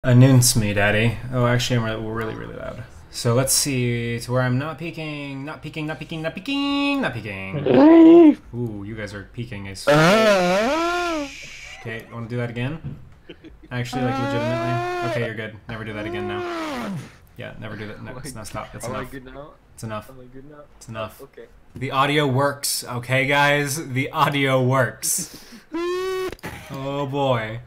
Announce me, Daddy. Oh, actually, I'm really, really loud. So let's see to where I'm not peeking, not peeking, not peeking, not peeking, not peeking. Ooh, you guys are peeking. Okay, want to do that again? Actually, like legitimately. Okay, you're good. Never do that again now. Yeah, never do that. No, stop. It's enough. Am I good now? It's enough. Am I good now? It's enough. Oh, okay. The audio works, okay, guys? The audio works. Oh boy.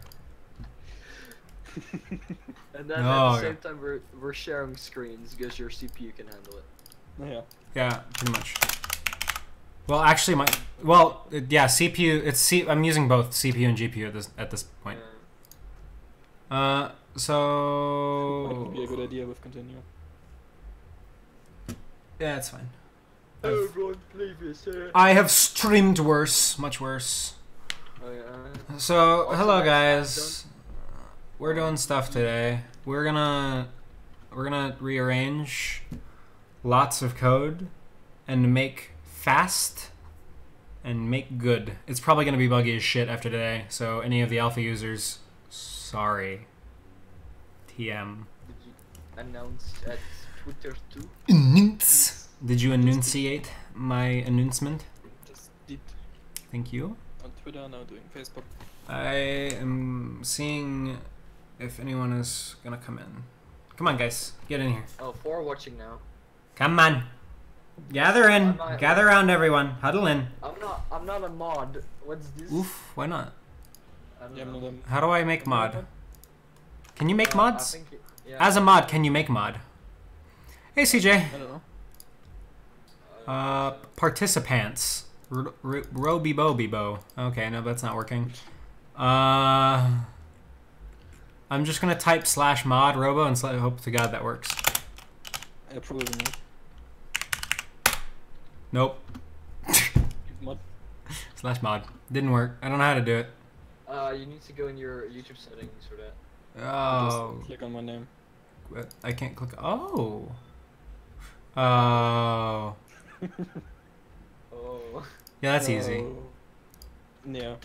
And then at the same time we're sharing screens because your CPU can handle it. Yeah. Yeah, pretty much. Well, actually, yeah, CPU. I'm using both CPU and GPU at this point. So. That could be a good idea with Continuum. Yeah, it's fine. Everyone, previous. I have streamed worse, much worse. Oh, yeah. So, Also, hello guys. We're doing stuff today. We're gonna rearrange lots of code and make fast and make good. It's probably gonna be buggy as shit after today. So any of the alpha users, sorry. TM. Did you announce at Twitter too? Announce. Did you enunciate my announcement? Just did Thank you. on Twitter, now doing Facebook. I am seeing if anyone is gonna come in. Come on, guys, get in here. Oh, 4 watching now. Come on, gather in, gather around, everyone, huddle in. I'm not a mod. What's this? Oof, why not? I don't Yeah, know. How do I make mod? Can you make mods? I think yeah. As a mod, can you make mod? Hey, CJ. I don't know. Participants. Roby Bo. Okay, no, that's not working. I'm just gonna type /mod robo and hope to God that works. I probably not. Nope. Mod. /mod. Didn't work. I don't know how to do it. You need to go in your YouTube settings for that. Oh. Just click on my name. I can't click. Oh. Oh. Oh. Yeah, that's easy. Yeah.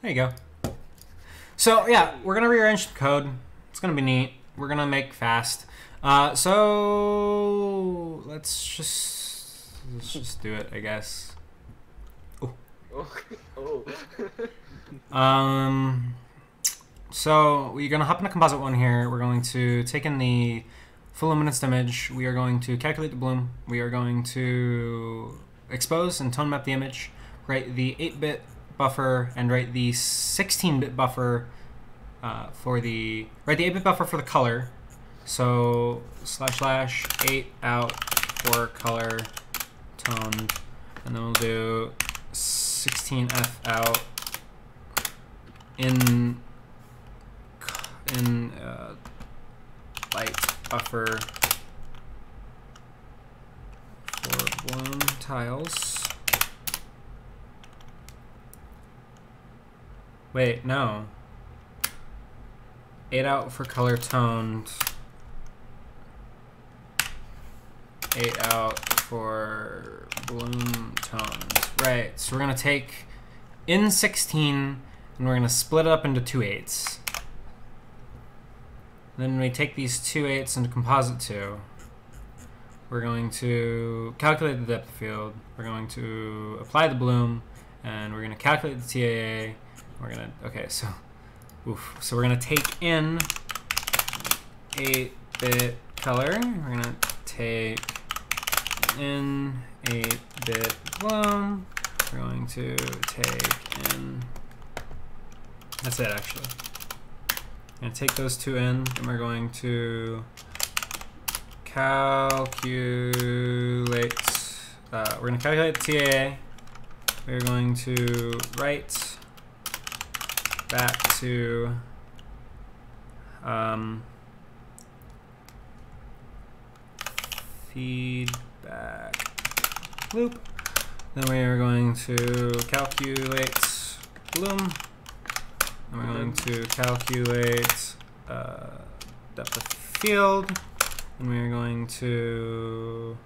There you go. So yeah, we're gonna rearrange the code. It's gonna be neat. We're gonna make fast. So let's just do it, I guess. Oh. Oh. So we're gonna hop into composite one here. We're going to take in the full luminance image. We are going to calculate the bloom. We are going to expose and tone map the image. Write the 8-bit buffer and write the 16-bit buffer for the 8-bit buffer for the color. So // 8 out for color toned, and then we'll do 16f out in light buffer for bloom tiles. Wait, no. 8 out for color toned. 8 out for bloom tones. Right, so we're gonna take in 16 and we're gonna split it up into 2 8s. Then we take these 2 8s into composite 2. We're going to calculate the depth of field. We're going to apply the bloom, and we're gonna calculate the TAA. We're gonna, so we're gonna take in 8-bit color. We're gonna take in 8-bit bloom. We're going to take in, that's it actually. We're gonna take those 2 in, and we're going to calculate, we're gonna calculate the TAA. We're going to write back to feedback loop. Then we are going to calculate bloom. And we're going to calculate depth of field. And we are going to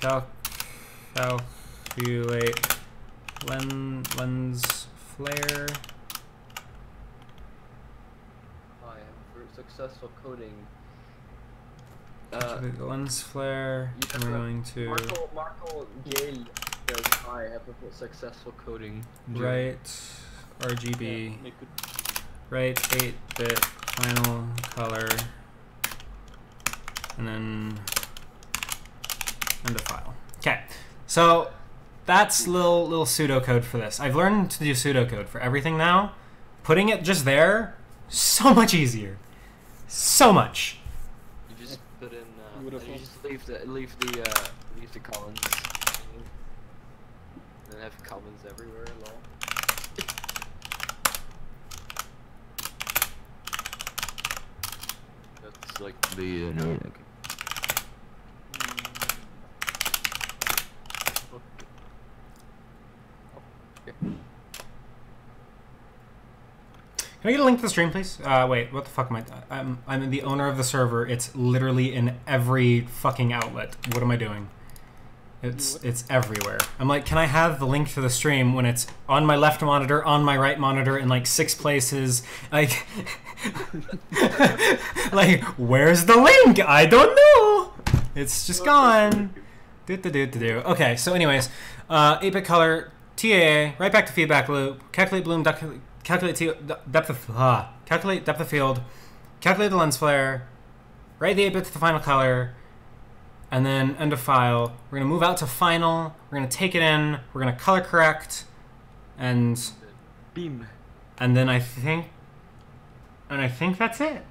calculate lens flare successful coding. The lens flare. And we're going to Marco Gale says I have a successful coding. right RGB. Yeah, make it. Right 8-bit final color. And then end of file. Okay, so that's little pseudocode for this. I've learned to do pseudocode for everything now. Putting it just there, so much easier. So much. You just put in. Beautiful. You just leave the columns. And have columns everywhere. Lol. That's like the no. Okay. Can I get a link to the stream, please? Wait, what the fuck am I? I'm the owner of the server. It's literally in every fucking outlet. What am I doing? It's everywhere. I'm like, can I have the link to the stream when it's on my left monitor, on my right monitor, in like 6 places? Like, like, where's the link? I don't know. It's just gone. Okay, so anyways, 8-bit color, TAA, right back to feedback loop, calculate bloom, calculate depth of field, calculate the lens flare, write the 8-bit to the final color, and then end of file. We're gonna move out to final. We're gonna take it in. We're gonna color correct, and Beam. And then I think that's it.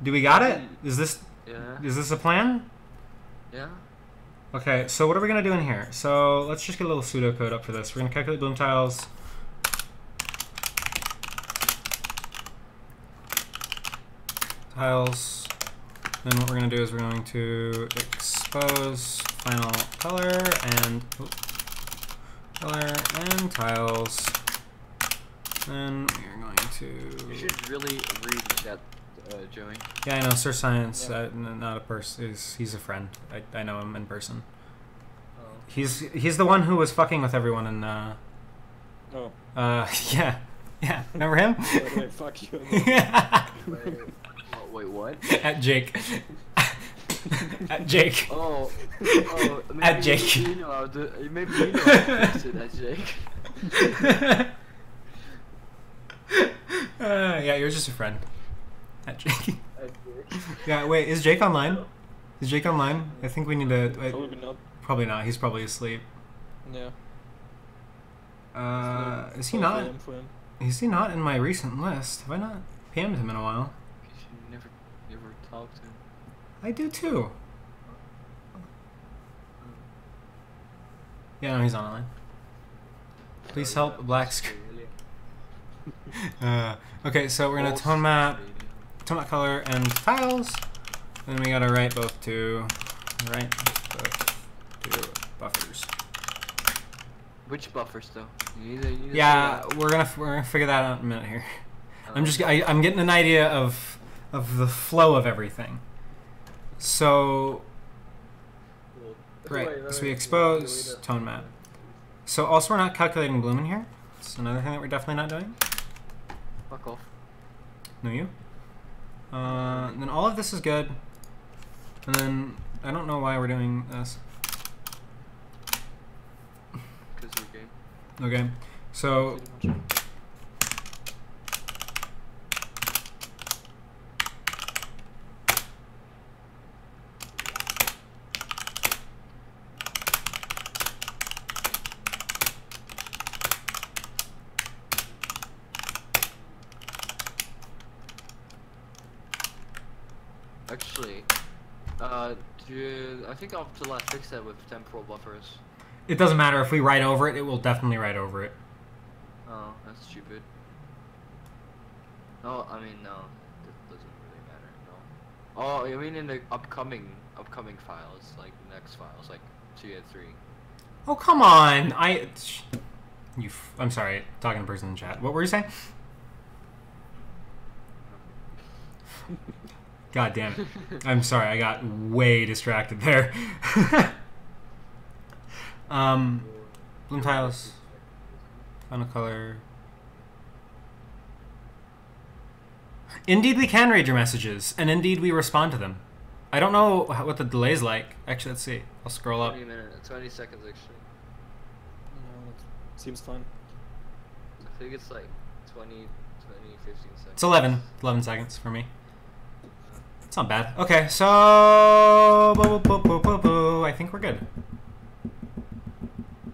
Do we got it? Is this a plan? Yeah. Okay, so what are we gonna do in here? So let's just get a little pseudocode up for this. We're gonna calculate bloom tiles. Tiles. Then what we're going to do is we're going to expose final color and tiles. Then we are going to. You should really read that, Joey. Yeah, I know. Sir Science, Yeah. not a person. He's a friend. I know him in person. Oh. He's the one who was fucking with everyone in. Oh. Yeah. Remember him? By the way, fuck you. Wait, what? At Jake. At Jake. Oh, maybe At Jake. You know how to, maybe you know how to fix it at Jake. Yeah, you're just a friend. At Jake. At Jake. Yeah, wait, is Jake online? Is Jake online? I think we need to. Probably not. Probably not. He's probably asleep. Yeah. Is he not? For him. Is he not in my recent list? Have I not PM'd him in a while? You never talked to him. I do too. Yeah, no, he's not online. Please help black screen. Okay, so we're gonna tone map color and tiles. Then we gotta write both to buffers. Which buffers though? You need Yeah, we're gonna figure that out in a minute here. I'm getting an idea of the flow of everything. So right, so we expose tone map. So also we're not calculating bloom in here. It's another thing that we're definitely not doing. Fuck off. No, you. Then all of this is good. And then I don't know why we're doing this. Because we're game. Okay, so Actually, I think I'll have to fix that with temporal buffers. it doesn't matter if we write over it. It will definitely write over it. Oh, that's stupid. No, I mean, no. That doesn't really matter, no. Oh, I mean in the upcoming files, like the next files, like 2 and 3. Oh, come on! I'm sorry, talking to person in chat. What were you saying? God damn it. I'm sorry, I got way distracted there. Bloom tiles. Final color. Indeed, we can read your messages, and indeed we respond to them. I don't know what the delay's like. Actually, let's see. I'll scroll up. 20 seconds actually. No, that seems fine. I think it's like 15 seconds. It's 11 seconds for me. It's not bad. Okay, so I think we're good.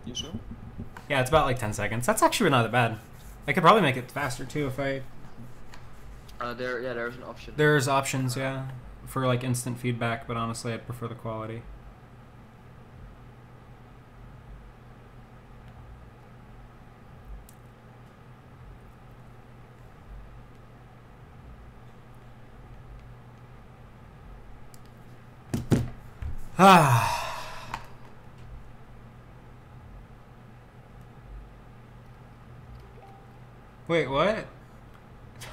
You sure? Yeah, it's about like 10 seconds. That's actually not that bad. I could probably make it faster too if I. There's an option. There's options, yeah, for like instant feedback, but honestly, I'd prefer the quality. Ah. Wait, what?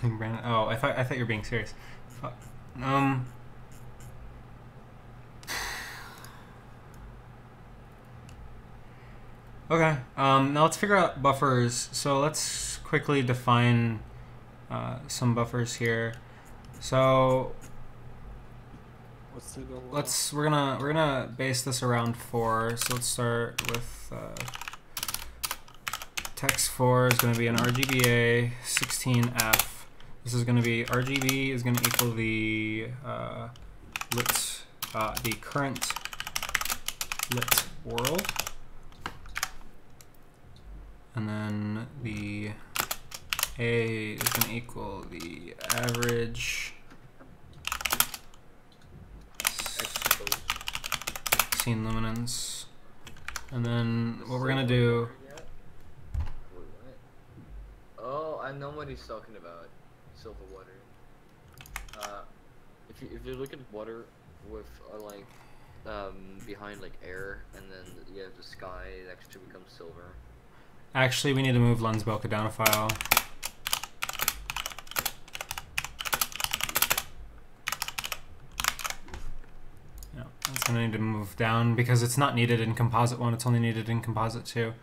Brandon. Oh, I thought you were being serious. Fuck. Okay. Now let's figure out buffers. So let's quickly define some buffers here. So What's the goal? we're gonna base this around 4. So let's start with text 4 is gonna be an RGBA 16F. This is gonna be RGB is gonna equal the the current lit world, and then the A is gonna equal the average scene luminance, and then what we're gonna do. Oh, I know what he's talking about. Silver water. If you look at water with like behind like air, and then you have the sky, it actually becomes silver. Actually, we need to move lens bokeh down a file. Yeah, that's gonna need to move down because it's not needed in composite 1. It's only needed in composite 2.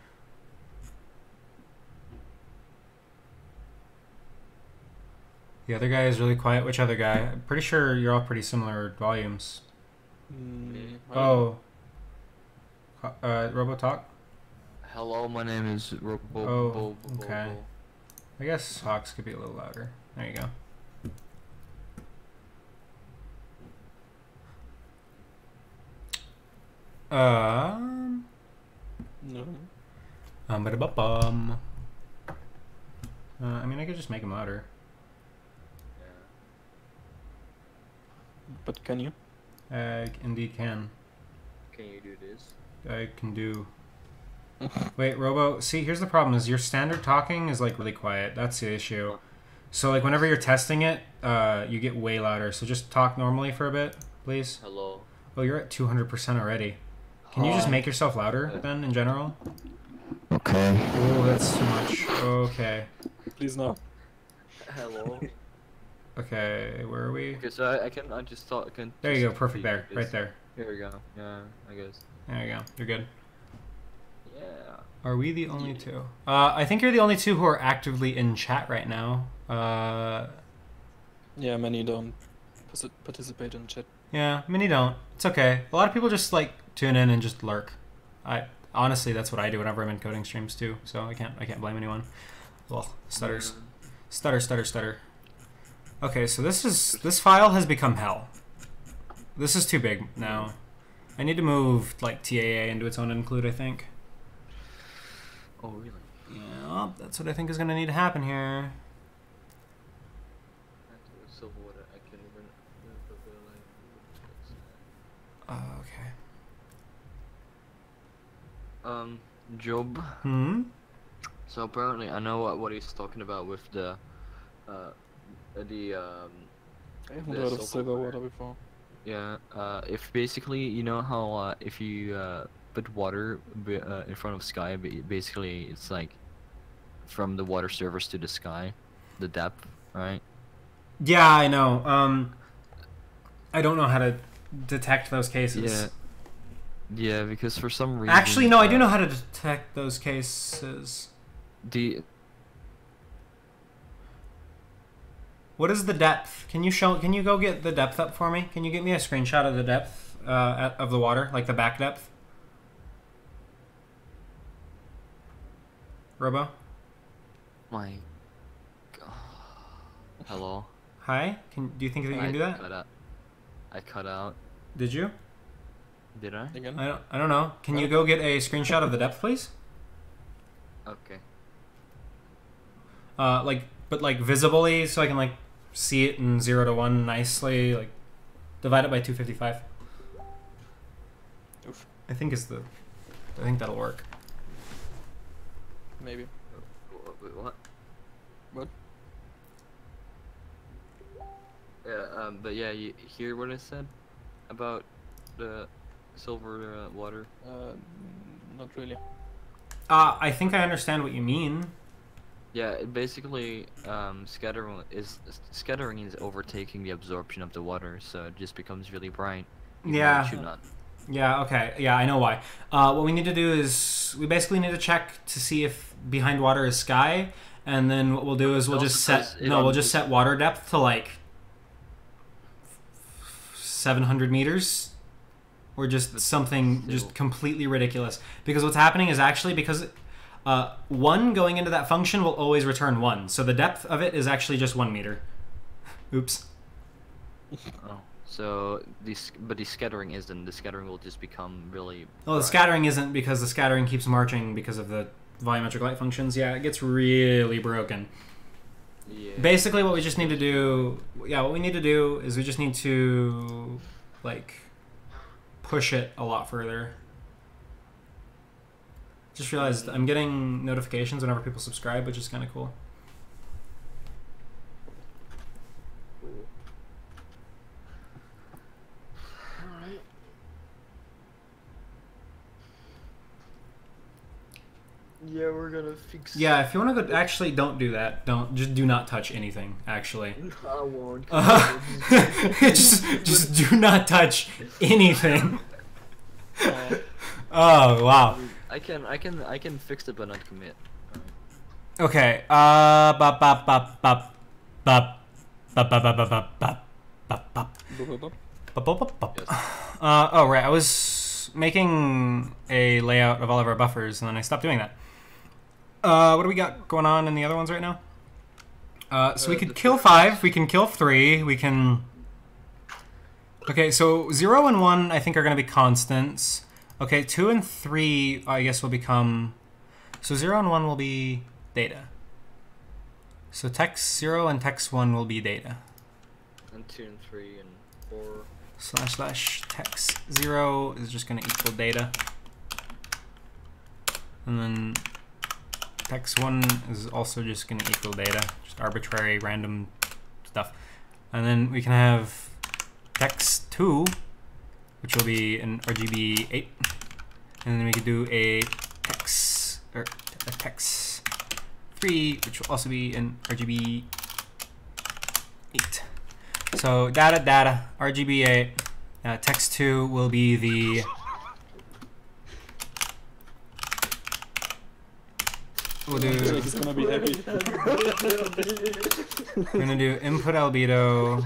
The other guy is really quiet. Which other guy? I'm pretty sure you're all pretty similar volumes. Oh. RoboTalk? Hello, my name is Oh, okay. I guess Hawks could be a little louder. There you go. No. Ba-da-ba-bum. I mean, I could just make him louder. But can you? I indeed can. Can you do this? I can do. Wait, Robo. See, here's the problem: is your standard talking is like really quiet. That's the issue. So like whenever you're testing it, you get way louder. So just talk normally for a bit, please. Hello. Oh, you're at 200% already. Can you just make yourself louder then, in general? Okay. Oh, that's too much. Okay. Please no. Hello. Okay, where are we? Because I just thought I can. There you just go, perfect be there, this. right there. Here we go. Yeah, I guess. There you go, you're good. Yeah. Are we the only two? I think you're the only two who are actively in chat right now. Yeah, many don't participate in chat. Yeah, many don't. It's okay. A lot of people just like tune in and just lurk. Honestly, that's what I do whenever I'm in coding streams too. So I can't blame anyone. Well, stutters, stutter. Okay, so this file has become hell. This is too big now. I need to move like TAA into its own include, I think. Oh really? Yeah, that's what I think is gonna need to happen here. Silver water. I can Okay. Job. So apparently, I know what he's talking about with the I haven't heard of silver water before. Yeah. If basically, you know how if you put water in front of sky, basically it's like from the water surface to the sky, the depth, right? Yeah, I know. I don't know how to detect those cases. Yeah. Yeah, because for some reason. Actually, no, I do know how to detect those cases. What is the depth? Can you go get the depth up for me? Can you get me a screenshot of the depth of the water, like the back depth? Robo? My God. Hello? Hi? Do you think that you can do that? I cut out. Did you? Did I? Again? I don't know. Can you go get a screenshot of the depth, please? Okay. But visibly, so I can see it in 0 to 1 nicely. Like, divide it by 255. Oof. I think that'll work. Maybe. Wait, what? What? Yeah. But yeah, you hear what I said about the silver water? Not really. I think I understand what you mean. Yeah, basically, scattering is overtaking the absorption of the water, so it just becomes really bright. Yeah. It should not. Yeah, okay. Yeah, I know why. What we need to do is we basically need to check to see if behind water is sky, and then what we'll do is we'll just set water depth to 700 meters, or just something just completely ridiculous. Because what's happening is actually because 1 going into that function will always return 1, so the depth of it is actually just 1 meter. Oops. Oh. So but the scattering isn't. The scattering will just become really. Well, the scattering isn't, because the scattering keeps marching because of the volumetric light functions. Yeah, it gets really broken. Yeah. Basically, what we just need to do, is we just need to push it a lot further. Just realized I'm getting notifications whenever people subscribe, which is kind of cool. Yeah, we're gonna fix. Yeah, if you want to go, actually, don't do that. Do not touch anything. Actually, I won't. just do not touch anything. Oh wow. I can fix it but not commit. Okay. Oh right, I was making a layout of all of our buffers, and then I stopped doing that. What do we got going on in the other ones right now? So we could kill 5, we can kill 3, we can... Okay, so 0 and 1 I think are going to be constants. Okay, 2 and 3 I guess will become... So 0 and 1 will be data. So text 0 and text 1 will be data. And 2 and 3 and 4... / text 0 is just going to equal data. And then... text 1 is also just going to equal data, just arbitrary random stuff. And then we can have text 2, which will be an RGB 8. And then we could do a text 3, which will also be an RGB 8. So data, RGB 8, text 2 will be the... We'll do. He's gonna be happy. We're gonna do input albedo.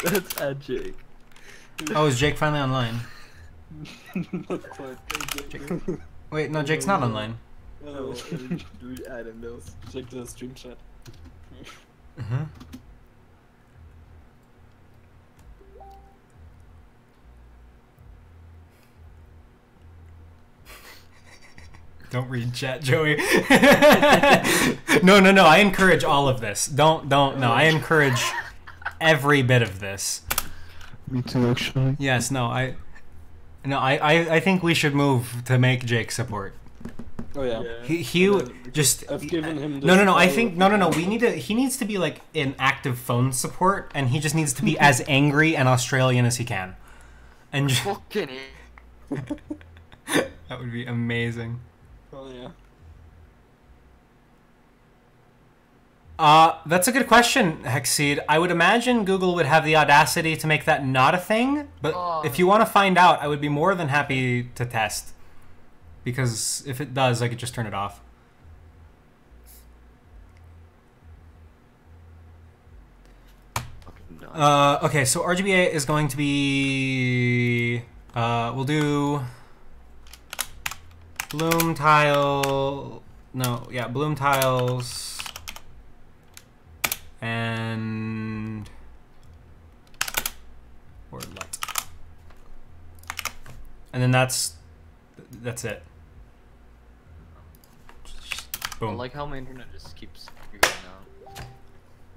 Let's add Jake. Oh, is Jake finally online? Not quite. Wait, no, Jake's not online. Oh, Do we add him those? check the stream chat. Don't read chat, Joey. No, I encourage all of this. No, I encourage every bit of this. Me too, actually. Yes, I think we should move to make Jake support. Oh yeah. He just I've given him the no. I think no. He needs to be in active phone support, and he just needs to be as angry and Australian as he can. And Fucking that would be amazing. Oh yeah. That's a good question, Hexseed. I would imagine Google would have the audacity to make that not a thing, but if you want to find out, I would be more than happy to test. Because if it does, I could just turn it off. Okay, so RGBA is going to be. We'll do. Bloom tile. No, yeah, bloom tiles. And. Or let. And then that's it. I Boom. like how my internet just keeps going out.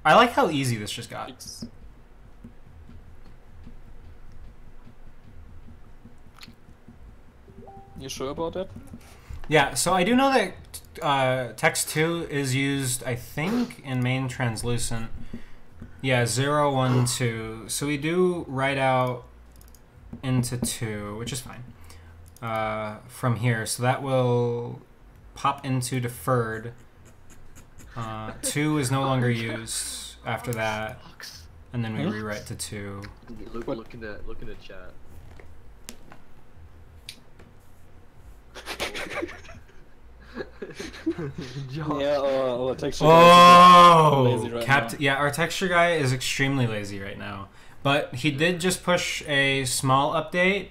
I like how easy this just got. You sure about that? Yeah, so I do know that text 2 is used, I think, in main translucent. Yeah, 0, 1, 2. So we do write out into 2, which is fine, from here. So that will pop into deferred. 2 is no longer used after that. And then we rewrite to 2. Look in the chat. Yeah, our texture Oh, guy is lazy right now. Yeah, our texture guy is extremely lazy right now. But he did just push a small update,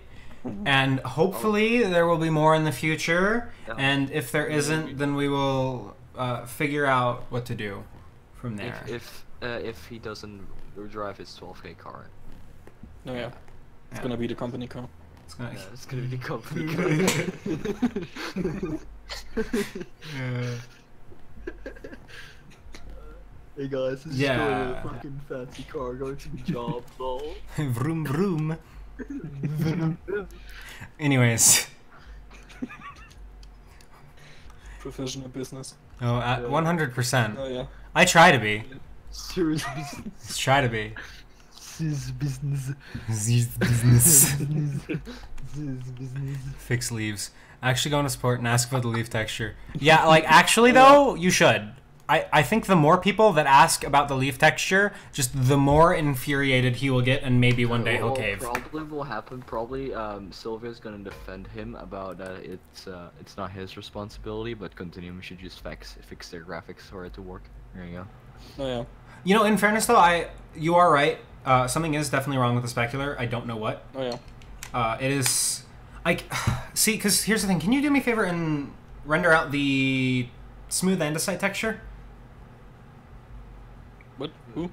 and hopefully there will be more in the future. And if there isn't, then we will figure out what to do from there. If he doesn't drive his 12K car. Oh yeah. It's gonna be the company car. It's gonna, Yeah, it's gonna be the company car. Hey guys, this is Yeah. a fucking fancy car going to the job, lol. Vroom vroom. Anyways. Professional business. Oh, 100%. Oh yeah. I try to be. Serious business. Try to be. Serious business. Business. Business. Fix leaves. Actually go into support and ask for the leaf texture. Yeah, like actually though, you should. I think the more people that ask about the leaf texture, just the more infuriated he will get, and maybe one day he'll cave. Probably will happen. Probably Sylvia's gonna defend him about it's not his responsibility, but Continuum should just fix their graphics for it to work. There you go. Oh yeah. You know, in fairness though, you are right. Something is definitely wrong with the specular. I don't know what. Oh yeah. It is. See, because here's the thing. Can you do me a favor and render out the smooth andesite texture? What? Who?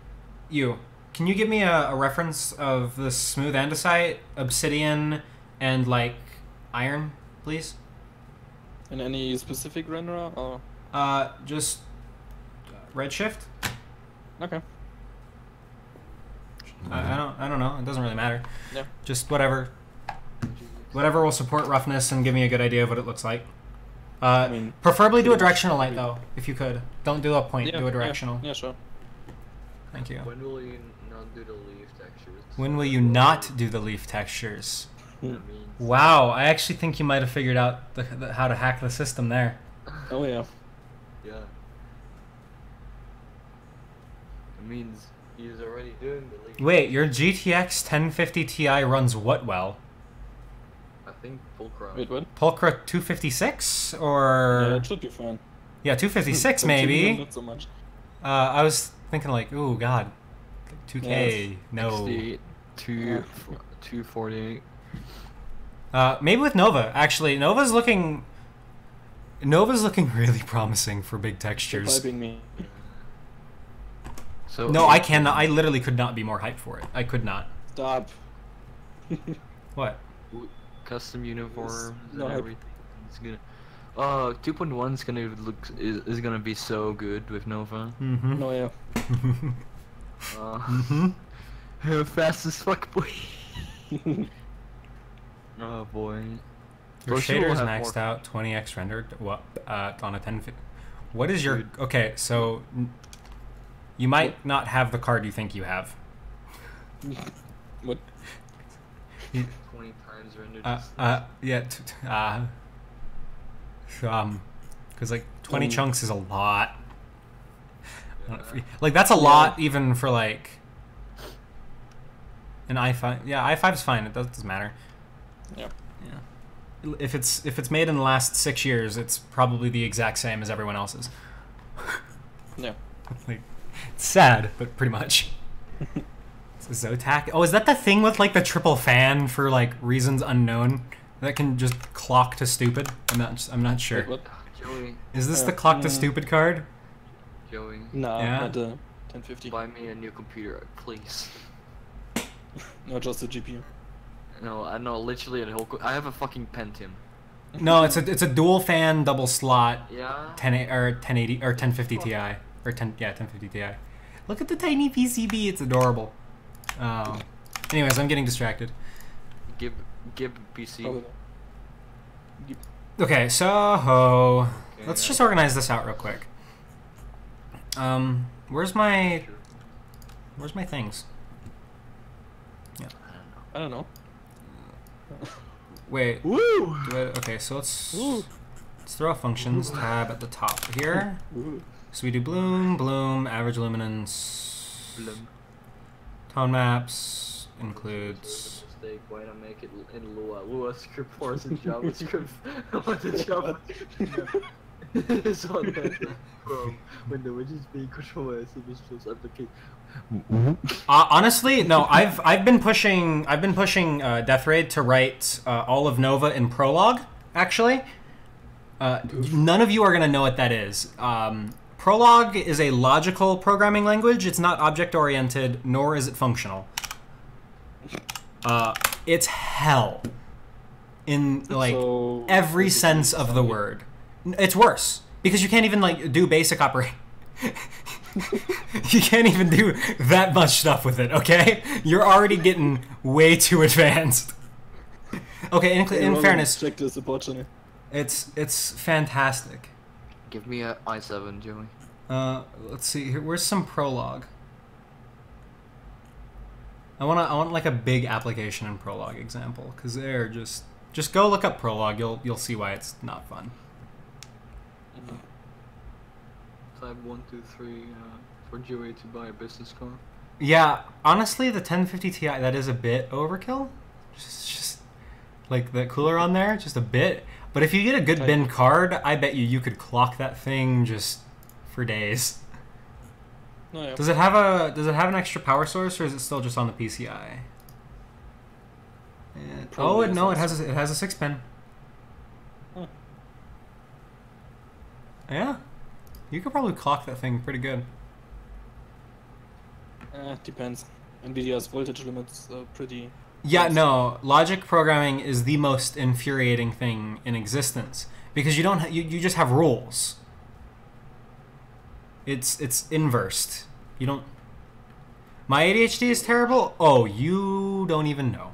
You. Can you give me a reference of the smooth andesite, obsidian, and like iron, please? In any specific renderer or? Just Redshift. Okay. I don't know. It doesn't really matter. Yeah. Just whatever. Whatever will support roughness and give me a good idea of what it looks like. I mean, Preferably do a directional light though, if you could. Don't do a point. Yeah, do a directional. Yeah, sure. Thank you. When will you not do the leaf textures? When will you not do the leaf textures? That means Wow, I actually think you might have figured out how to hack the system there. Oh yeah. yeah. It means he's already doing the leaf. Wait, your GTX 1050 Ti runs what well? I think Fulcrum. Wait, what? Pulcra 256 Yeah, or it should be fine. yeah 256 Continuum, maybe. Not so much. I was thinking like, ooh god, 2K no. 68, 248. Maybe with Nova. Actually, Nova's looking really promising for big textures. Typing me. So No, I cannot. I literally could not be more hyped for it. I could not. Stop. What? custom uniforms no and hype. everything. It's gonna. 2.1 is gonna is gonna be so good with Nova. Mm-hmm. No, yeah. Fast as fuck, boy. Oh boy. Your Roshi will shader's have maxed more- out, 20x rendered. What? On a 1050. What is your? Dude. Okay, so you might not have the card you think you have. What? 20 times rendered. Yeah. Because like 20 chunks is a lot. Like that's a lot even for like an i5. Yeah, i5's fine. It doesn't matter. Yeah. Yeah. If it's made in the last 6 years, it's probably the exact same as everyone else's. Yeah. Like, it's sad, but pretty much. Zotac. Oh, is that the thing with like the triple fan for like reasons unknown that can just clock to stupid? I'm not sure. Wait, what? Joey, Is this the clock to stupid card? Joey, Nah, Yeah. not the 1050. buy me a new computer, please. No, just the GPU. No, I know, literally a whole. I have a fucking Pentium. No, it's a dual fan double slot Yeah. 1080 or 1050 Ti or 1050 Ti. Look at the tiny PCB, it's adorable. Oh. Anyways, I'm getting distracted. Give PC. Probably not. Okay, so Okay, let's just organize this out real quick. Where's my things? I don't know. Wait. Woo! Okay, so let's Woo! throw a functions tab at the top here. Woo. So we do bloom, average luminance, Blum. tone maps includes. Mistake. Why not make it in Lua? Lua script force in JavaScript. What the JavaScript is on that from when the widget is being controlled by a service applicate. Honestly, no. I've been pushing Death Raid to write all of Nova in Prolog. Actually, none of you are gonna know what that is. Prolog is a logical programming language. It's not object oriented, nor is it functional. It's hell in like So, every basically, sense of the word. It's worse because you can't even like do basic operate. You can't even do that much stuff with it. Okay, you're already getting way too advanced. Okay, in fairness, check this opportunity. it's fantastic. Give me a i7, Joey. Let's see here. Where's some Prolog? I want like a big application in Prolog example because they're just go look up Prolog. You'll see why it's not fun. Type 1, 2, 3 for Joey to buy a business car. Yeah, honestly, the 1050 Ti that is a bit overkill. Just like the cooler on there, just a bit. But if you get a good bin card, I bet you could clock that thing just for days. No, yeah. Does it have an extra power source, or is it still just on the PCI? Probably No, it has has a 6-pin. Huh. Yeah, you could probably clock that thing pretty good. Depends. Nvidia's voltage limits are pretty. Yeah, close. no, logic programming is the most infuriating thing in existence because you don't you just have rules. It's inversed. You don't. My ADHD is terrible. Oh, you don't even know.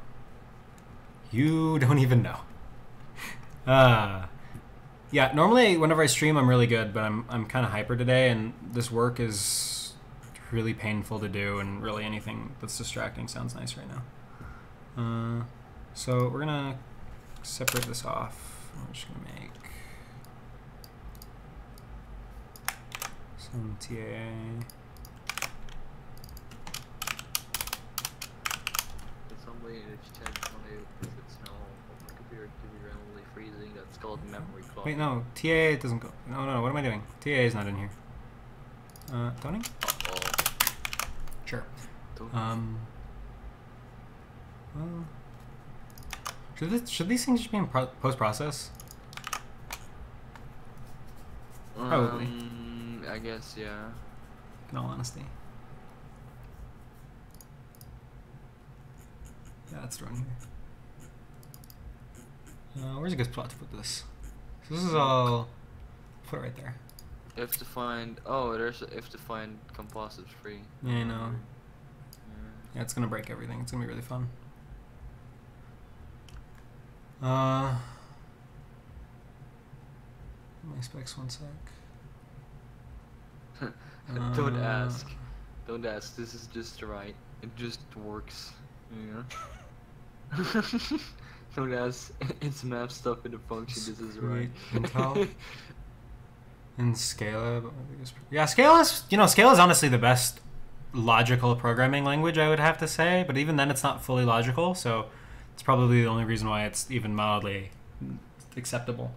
You don't even know. Yeah. Normally, whenever I stream, I'm really good, but I'm kind of hyper today, and this work is really painful to do, and really anything that's distracting sounds nice right now. So we're gonna separate this off. We're just gonna make some TA. Somebody in the chat told me if it's now on my computer to be randomly freezing, that's called memory clock. Wait, no, TA doesn't go. No, what am I doing? TA is not in here. Tony? Sure. Well, should these things just be in post-process? Probably. I guess, yeah. In all honesty. Yeah, it's thrown here. Where's a good spot to put this? So this is all. Put it right there. If to find, there's if to find composites free. Yeah, I know. Yeah, it's gonna break everything. It's gonna be really fun. My specs, one sec. Don't ask. Don't ask. This is just right. It just works. You know? Don't ask. It's map stuff in the function. This is right. Intel. And Scala. Yeah, Scala is honestly the best logical programming language, I would have to say. But even then, it's not fully logical. So it's probably the only reason why it's even mildly acceptable.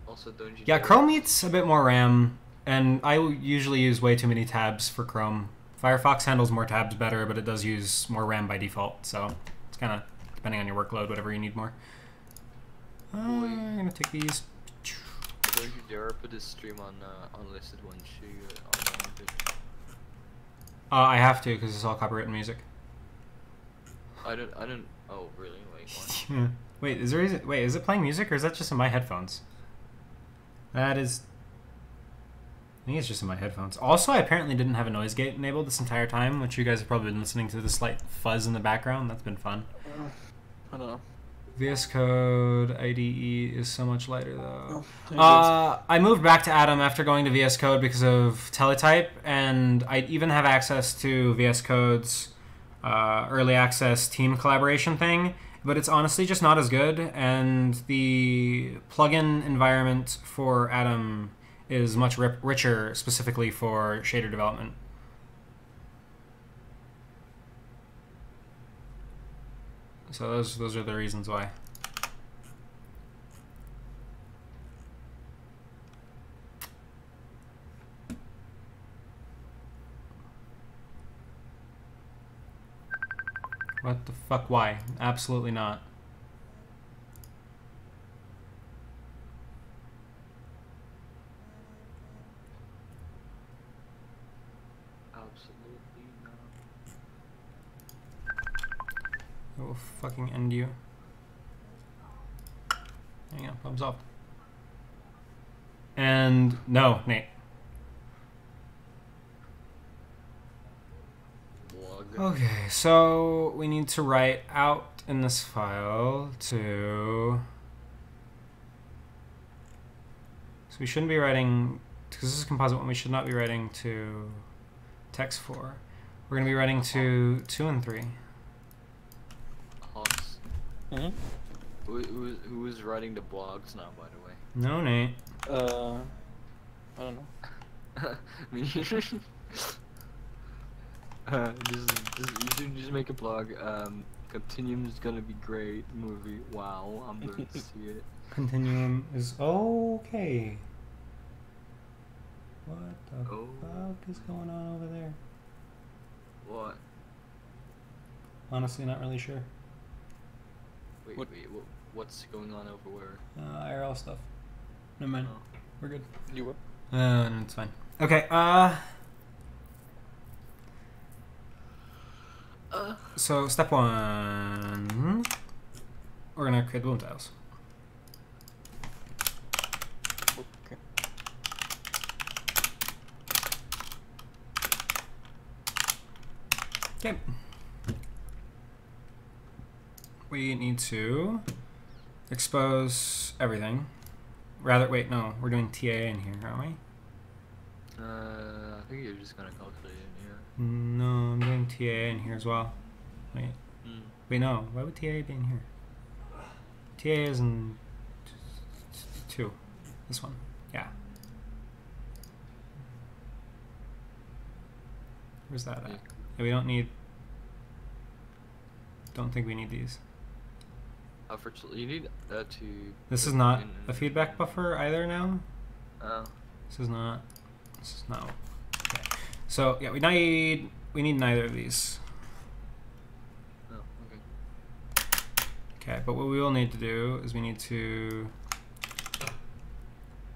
Also, don't you? Yeah, Chrome needs a bit more RAM. And I usually use way too many tabs for Chrome. Firefox handles more tabs better, but it does use more RAM by default. So it's kind of depending on your workload, whatever you need more. I'm gonna take these. Don't you dare put this stream on unlisted once you unlock it. I have to because it's all copyrighted music. I don't. Oh, really? Wait, what? Wait, is it playing music or is that just in my headphones? That is. I think it's just in my headphones. Also, I apparently didn't have a noise gate enabled this entire time, which you guys have probably been listening to the slight fuzz in the background. That's been fun. I don't know. VS Code IDE is so much lighter though. I moved back to Atom after going to VS Code because of Teletype, and I even have access to VS Code's early access team collaboration thing, but it's honestly just not as good, and the plugin environment for Atom is much richer specifically for shader development. So those are the reasons why. What the fuck? Why? Absolutely not. Absolutely not. I will fucking end you. Hang on, problem solved. And no, Nate. Okay, so we need to write out in this file to. So we shouldn't be writing, because this is composite one, we should not be writing to text 4. We're going to be writing to 2 and 3. Hogs. Mm-hmm. Who is writing the blogs now, by the way? No, Nate. I don't know. Just make a blog. Continuum is gonna be great movie. Wow, I'm going to see it. Continuum is okay. What the fuck is going on over there? What? Honestly, not really sure. Wait, what's going on over where? IRL stuff. Never mind. Oh. We're good. You what? No, it's fine. Okay, so step 1, we're gonna create the bloom tiles. Okay. Okay. We need to expose everything. Rather, wait, no, we're doing TA in here, aren't we? I think you're just gonna calculate it in here. No, I'm doing TA in here as well. Wait. Wait, no. Why would TA be in here? TA is in 2. This one. Yeah. Where's that at? Yeah, we don't need. Don't think we need these. You need that to. This is not a feedback buffer either now. Oh. This is not. This is not. Okay. So yeah, we need neither of these. Oh, okay. Okay, but what we will need to do is we need to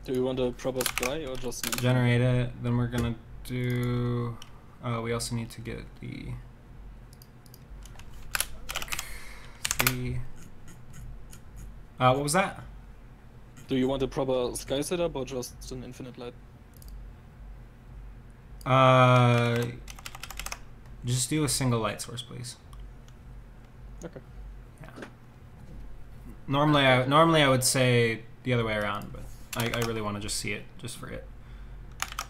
Do you want a proper sky or just generate it. Then we're gonna do. We also need to get the 3. What was that? Do you want a proper sky setup or just an infinite light? Just do a single light source, please. Okay. Yeah. Normally I would say the other way around, but I really want to just see it, just for it.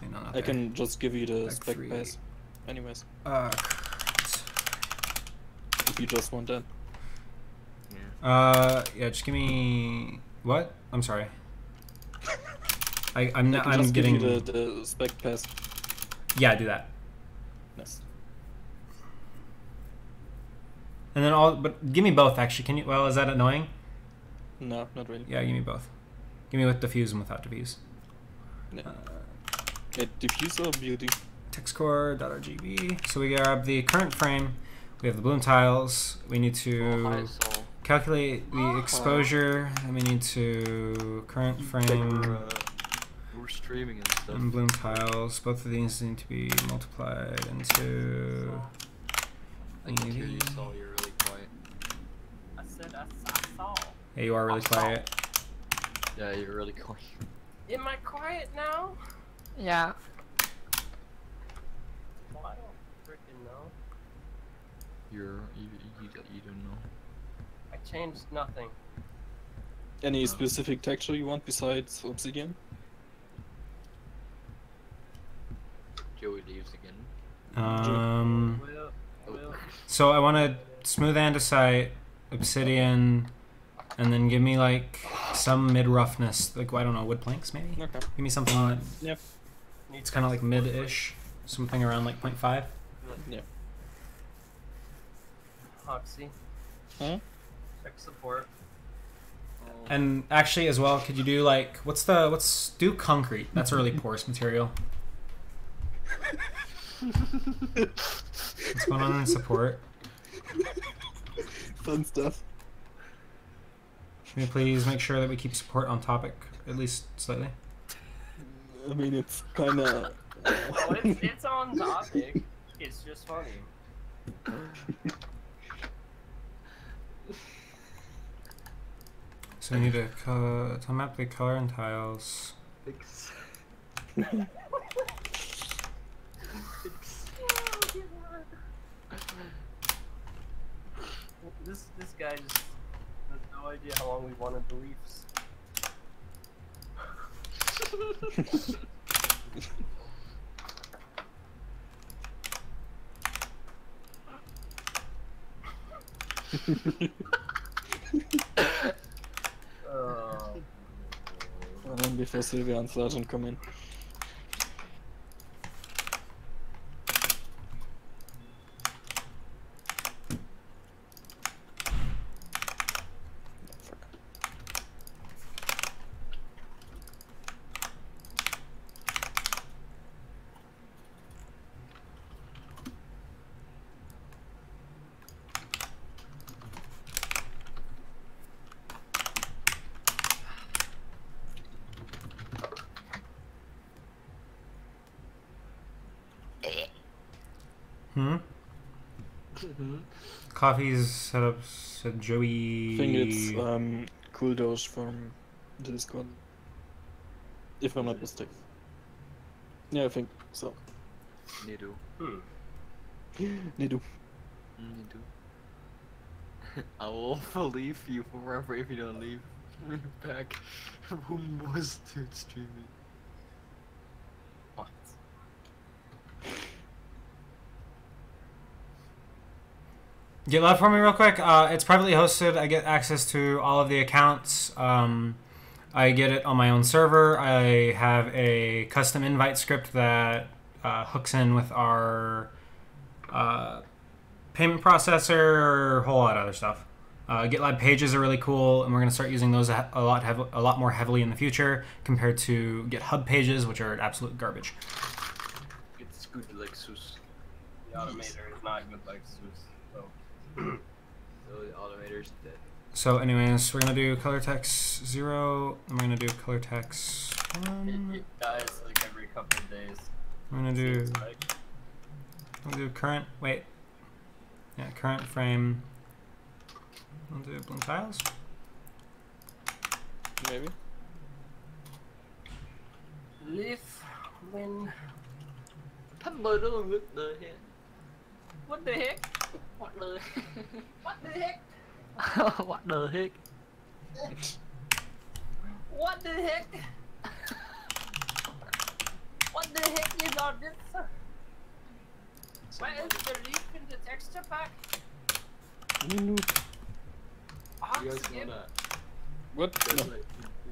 Wait, no, not I there. can just give you the Like spec 3. base. Anyways, Yeah. if you just want that. Yeah, just give me what? I'm sorry. I'm I not. can I'm just getting. give you the spec pass. Yeah, do that. Nice. And then but give me both actually. Can you? Well, is that annoying? No, not really. Yeah, give me both. Give me with diffuse and without diffuse. Yeah. Diffuser beauty. textcore.rgb. So we grab the current frame. We have the bloom tiles. We need Oh, hi, to Sol. calculate the exposure. And we need to current frame We're streaming and stuff. and bloom tiles. Both of these need to be multiplied into. I can hear you, Sol. You're really quiet. I said I saw. Yeah, you are really quiet. Yeah, you're really quiet. Am I quiet now? Yeah. Well, I don't freaking know. You don't know. I changed nothing. Any specific texture you want besides obsidian? Joey leaves again. Will. So I want to smooth andesite, obsidian, and then give me like some mid roughness, like I don't know, wood planks maybe. Okay. Give me something that Yep. it's kind of like mid-ish, something around like 0.5. Yeah. Hoxie. Huh? Check support. And actually, as well, could you do like do concrete? That's a really porous material. What's going on in support? Fun stuff. Can you please make sure that we keep support on topic, at least slightly? I mean, it's kind of. Oh, it's on topic. It's just funny. So we need to map the color and tiles. This guy just has no idea how long we wanted the Leafs. And then before Sylvia and Sergeant come in. Coffee's set up, said Joey. I think it's Cool Doge from the Discord. If I'm not mistaken. Yeah, I think so. Nidu. Nidu. Nidu. I will leave you forever if you don't leave back. Who was dude streaming? What? Get love for me real quick. It's privately hosted. I get access to all of the accounts. I get it on my own server. I have a custom invite script that hooks in with our payment processor, a whole lot of other stuff. GitLab pages are really cool, and we're going to start using those a lot more heavily in the future compared to GitHub pages, which are absolute garbage. It's good like Sus. The automator is not good like Zeus. So. So the automator's dead. So anyways, we're going to do color text 0, and we're going to do color text 1. It dies like every couple of days. I'm going to do... Seems like. We'll do current, wait. Yeah, current frame. We'll do bloom tiles. Maybe. Leaf when. What the heck? What the heck? What the What the heck? What the heck? What the heck? What the heck is all this? Where is the leaf in the texture pack? Nidu. You guys know Oxygen. that? What? You No. guys, like,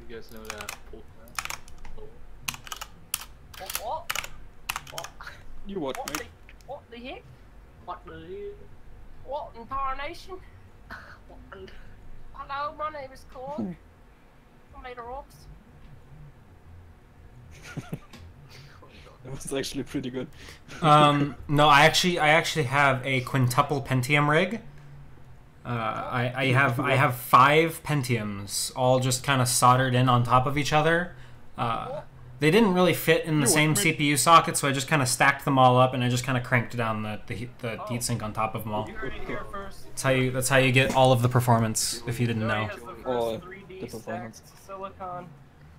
you guys know that? What? You what, What mate? what the heck? What the heck? What in tarnation? Hello, my name is Corn. I made a rocks. Oh my god. It was actually pretty good. No, I actually have a quintuple Pentium rig. I have 5 Pentiums, all just kind of soldered in on top of each other. They didn't really fit in the same CPU socket, so I just kind of stacked them all up, and I just kind of cranked down the heatsink on top of them all. You heard it here first. That's how you get all of the performance. If you didn't Jody know. has the first Oh, 3D the performance. stacked silicon.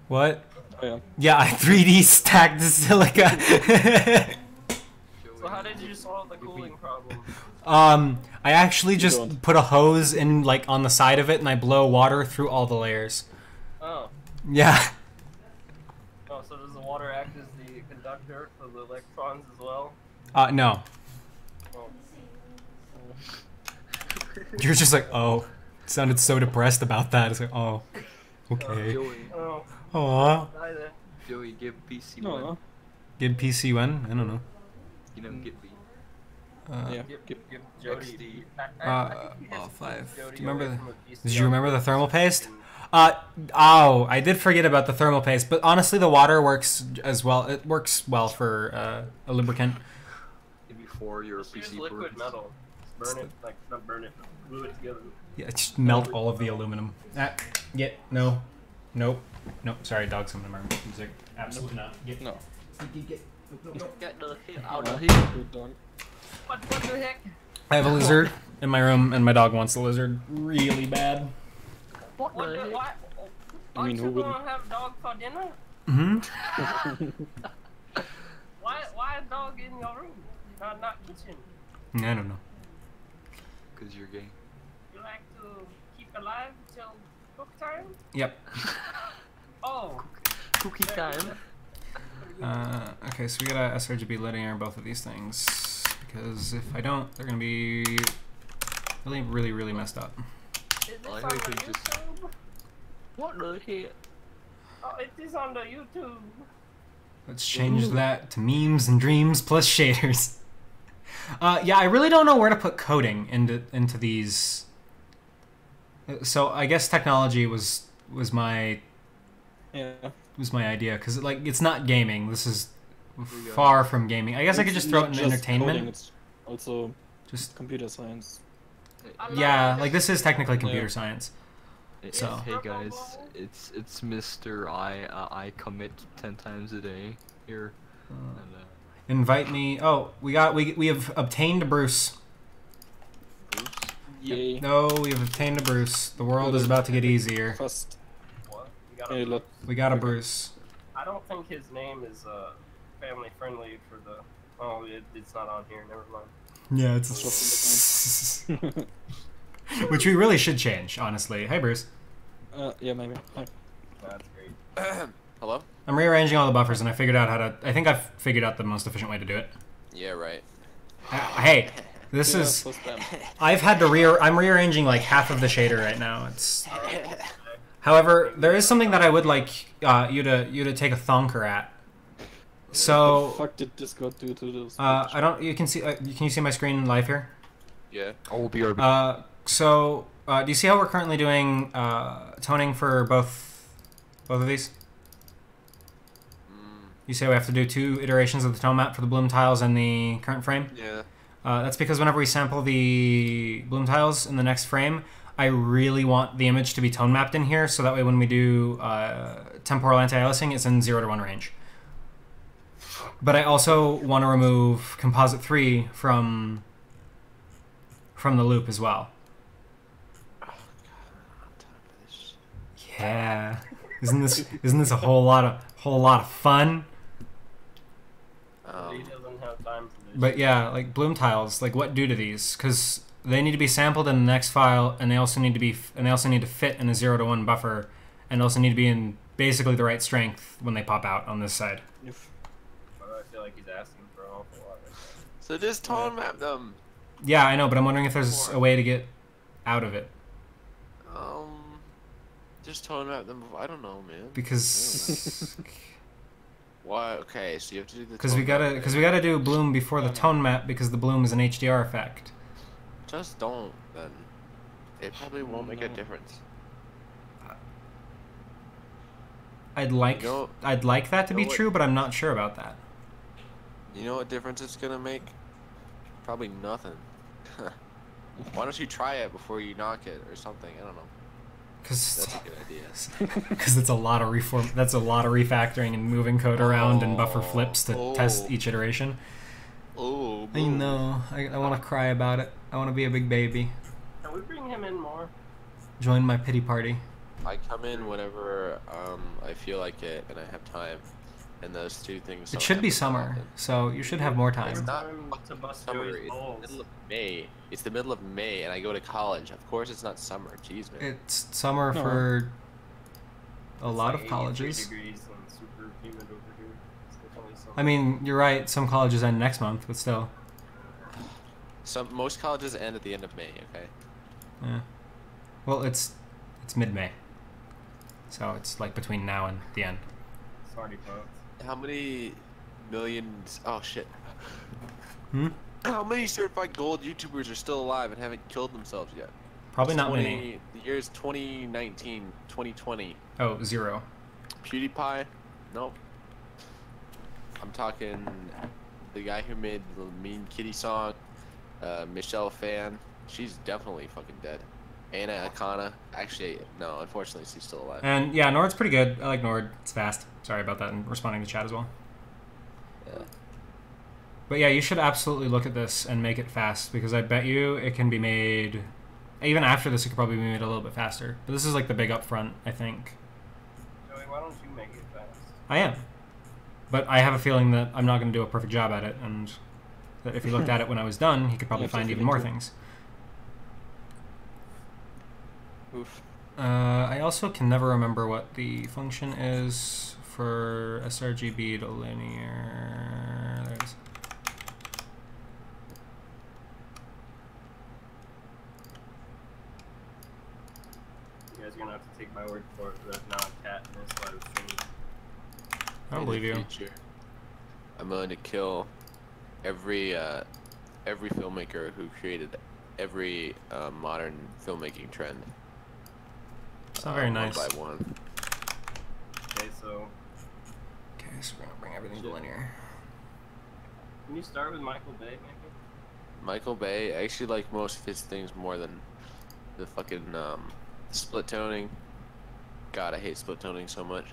What? Oh, yeah. Yeah, I 3D stacked the silica. So how did you solve the cooling problem? I actually You just don't. put a hose in like on the side of it, and I blow water through all the layers. Oh. Yeah. Oh, so does the water act as the conductor for the electrons as well? No. Oh. You're just like, oh. Sounded so depressed about that. It's like, oh. Okay. Joey, Oh. Aw. Die then. Joey, give PC No, one. no. Give PC when? I don't know. You know, give me. Yeah. Give Jody. XD. I think he has to 5. keep Jody Do you remember away the- from a Did you remember the VCR thermal paste? and- I did forget about the thermal paste, but honestly, the water works as well. It works well for a lubricant. Before your Just use PC liquid burns. metal. Burn it, like, not burn it, but glue it together. Yeah, just melt all of the aluminum. Get no, nope, nope. Sorry, dog's coming to my room. Music. Absolutely not. Get No. get. Get the hell Oh, out no. of here. Good dog. What the heck? I have a lizard in my room, and my dog wants the lizard really bad. What What the the, heck? why? I mean, Aren't who you wouldn't? gonna have dog for dinner? Why a dog in your room? Not kitchen. I don't know. Because you're gay. You like to keep alive till cook time? Yep. Oh. Cookie time. Okay, so we gotta sRGB linear both of these things, because if I don't, they're gonna be really messed up. Is this I on like the it just- YouTube? What the heck? Oh, it is on the YouTube. Let's change that to memes and dreams plus shaders. Yeah, I really don't know where to put coding into these. So I guess technology was my Yeah. idea, because like it's not gaming. This is go. far from gaming. I guess I could It's just throw it not in just entertainment. coding, it's also Just computer science. yeah, like this is technically computer Yeah. science. Hey, So- hey guys, it's Mr. I commit 10 times a day here. And, Invite me. Oh, we have obtained a Bruce. Bruce? Yay. No, we have obtained a Bruce. The world is about to get easier. Fast. What? You got Hey, a look. We got a Bruce. I don't think his name is family friendly for the. Oh, it's not on here. Never mind. Yeah, It's which we really should change, honestly. Hey, Bruce. Yeah, maybe. Hi. That's great. Hello? I'm rearranging all the buffers, and I figured out how to. I think I've figured out the most efficient way to do it. Yeah, right. Hey, this Yeah, is. so spam. I've had to I'm rearranging like half of the shader right now. It's. However, there is something that I would like you to take a thonker at. What So. the fuck did Discord do to this? I don't. You can see. Can you see my screen live here? Yeah. Oh, BRB. Do you see how we're currently doing toning for both of these? You say we have to do 2 iterations of the tone map for the bloom tiles and the current frame. Yeah. That's because whenever we sample the bloom tiles in the next frame, I really want the image to be tone mapped in here, so that way when we do temporal anti-aliasing, it's in 0 to 1 range. But I also want to remove composite 3 from the loop as well. Yeah, isn't this a whole lot of fun? He doesn't have time for this. But yeah, like bloom tiles, like what do to these? Because they need to be sampled in the next file, and they also need to fit in a 0 to 1 buffer, and also need to be in basically the right strength when they pop out on this side. If- I feel like he's asking for an awful lot. Right So just tone map them. Yeah, I know, but I'm wondering if there's a way to get out of it, Just tone map them. I don't know, man. because Why? Okay, so you have to do the. because we tone map gotta thing. do bloom before the tone map, because the bloom is an HDR effect. Just don't then. It probably won't make a No. difference. I'd like You know- that to you be know what- true, but I'm not sure about that. You know what difference it's gonna make? Probably nothing. Why don't you try it before you knock it or something? I don't know. That's a good idea. Because it's a lot of reform. That's a lot of refactoring and moving code around and buffer flips to test each iteration. Oh. I know. I want to cry about it. I want to be a big baby. Can we bring him in more? Join my pity party. I come in whenever I feel like it and I have time, and those two things. It don't should be happen summer, often. so you should have more time. It's not Time to bust summer. Joey's It's balls. the middle of May. It's the middle of May, and I go to college. Of course, it's not summer. Jeez, man. It's summer No. for a It's lot like of colleges. 83 degrees and super humid over here. It's definitely something. I mean, you're right. Some colleges end next month, but still. Most colleges end at the end of May. Okay. Yeah. Well, it's mid-May, so it's like between now and the end. Sorry, folks. How many millions? Oh shit. Hmm. How many certified gold YouTubers are still alive and haven't killed themselves yet? Probably not many. The year's 2019, 2020. Oh, 0. PewDiePie? Nope. I'm talking the guy who made the Mean Kitty song, Michelle Fan. She's definitely fucking dead. Anna Akana. Actually, no, unfortunately, she's still alive. And yeah, Nord's pretty good. I like Nord. It's fast. Sorry about that, and responding to chat as well. Yeah. But yeah, you should absolutely look at this and make it fast, because I bet you it can be made. Even after this, it could probably be made a little bit faster. But this is like the big upfront, I think. Joey, why don't you make it fast? I am. But I have a feeling that I'm not going to do a perfect job at it, and that if he looked at it when I was done, he could probably Yeah, find just even more into it. things. Oof. I also can never remember what the function is for sRGB to linear. There it is. You guys are gonna have to take my word for it. There's not a cat in this live stream. I don't In believe the you. future, I'm going to kill every filmmaker who created every modern filmmaking trend. It's not very nice. One by one. Okay, so Okay, so we're gonna bring everything to linear. can you start with Michael Bay, maybe? Michael Bay, I actually like most of his things more than the fucking split toning. God, I hate split toning so much.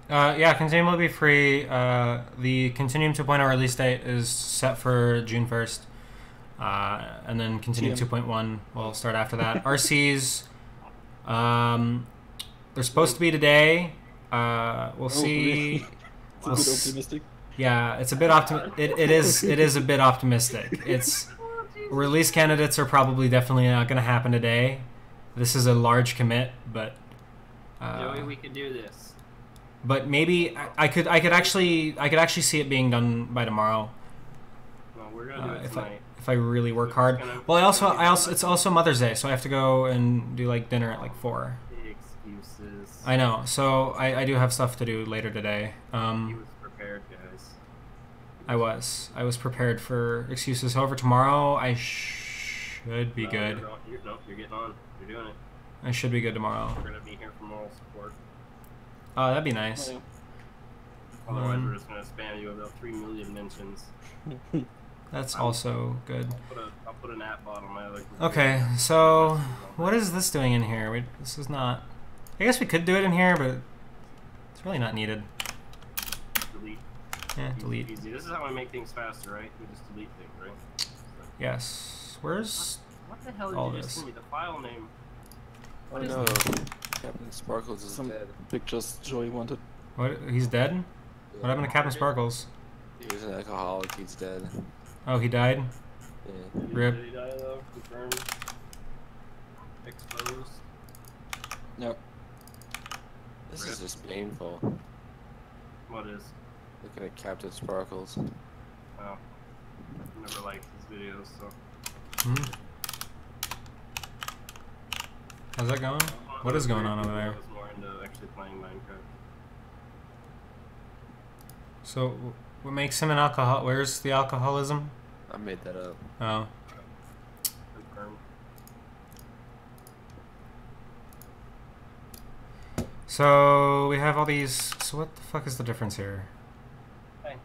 Yeah, Continuum will be free. The Continuum 2.0 release date is set for June 1st. And then Continuum TM. 2.1 will start after that. RCs, they're supposed to be today. We'll see. Really? It's a We'll bit s- optimistic. Yeah, it's a bit it is a bit optimistic. It's release candidates are probably definitely not going to happen today. This is a large commit, but Joey, we can do this. but maybe I could actually see it being done by tomorrow No, we're gonna do it tonight. if I really work hard. Well, I also it's also Mother's Day, so I have to go and do like dinner at like 4. Excuses. I know, so I do have stuff to do later today. He was prepared, guys. I was prepared for excuses. However, tomorrow I should be No, good. You're getting on. You're doing it. I should be good tomorrow. We're gonna be here for moral support. Oh, that'd be nice. Oh, Otherwise, we're just gonna spam you with about 3 million mentions. That's also good. I'll put an app bot on my other computer. Okay, so what is this doing in here? This is not. I guess we could do it in here, but it's really not needed. Delete. Yeah, Easy, delete. Easy. This is how we make things faster, right? We just delete things, right? So, Yes. Where's what the hell did all you just this? send me? The file name. Oh is no, Captain Sparkles is Some dead. pictures Joey wanted. what? He's dead. What happened to Captain Sparkles? He was an alcoholic. He's dead. Oh, he died. Yeah. Rip. Did he die though? Confirmed. Exposed. Yep. This is just painful. What is? Looking at Captain Sparkles. Oh. Never liked his videos, so. Hmm. How's that going? What is going on over I there? was more into actually playing Minecraft. So, what makes him an alcohol? Where's the alcoholism? I made that up. Oh. Confirmed. So we have all these. So what the fuck is the difference here? Hey.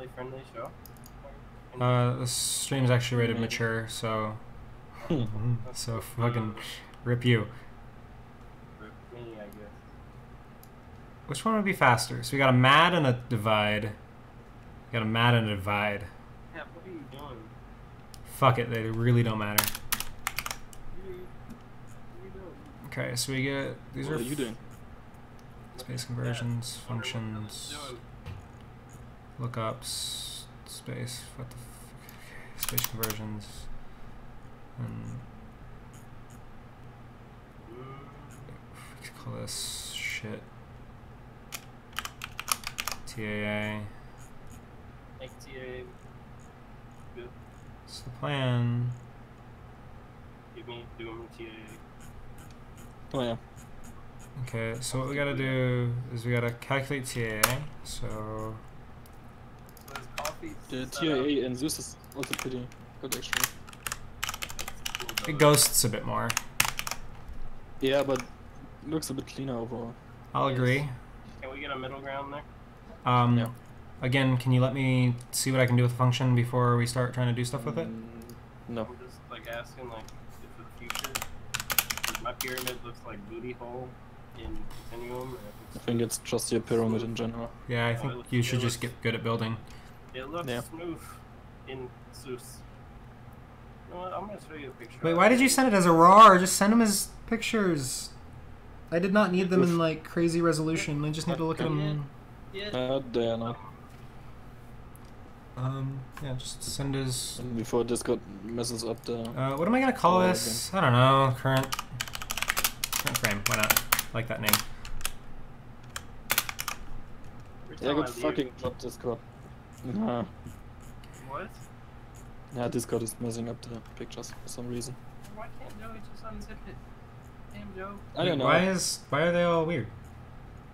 family friendly show? The stream's actually rated mature, so so fucking rip you. Rip me, I guess. Which one would be faster? So we got a mad and a divide. We got a mad and a divide. Yeah, what are you doing? Fuck it, they really don't matter. What are you doing? Okay, so we get these What are are you doing? space conversions, Yeah, wonder what functions, I was lookups, space. What the fuck? Okay, space conversions, and doing. let's call this shit. TAA. XTA. Good. So the plan. Give me Doom TA. Oh yeah. Okay, so what we gotta do is we gotta calculate TAA. So So there's coffee. The set up. TIA and this is also pretty good actually. it ghosts a bit more. Yeah, but looks a bit cleaner overall. I'll agree. Can we get a middle ground there? Yeah. Again, can you let me see what I can do with the function before we start trying to do stuff with it? No. I'm just like asking like if for the future. 'Cause my pyramid looks like booty hole in Continuum. I think it's just your pyramid in general. Yeah, I think you should just get good at building. It looks Yeah. smooth in Zeus. You know what? I'm gonna show you a picture. Wait, of why it. did you send it as a RAR? Just send them as pictures. I did not need them in like crazy resolution. I just need to look at them. Yeah. There now. Yeah, just send as. And before Discord messes up the. What am I gonna call Oh, this? I don't know. Current frame. Why not? Like that name. Every Yeah, time good I leave- fucking drop Discord. Nah. What? Yeah, Discord is messing up the pictures for some reason. Why can't Joey just unzip it? Damn, Joe. I don't know. Why are they all weird?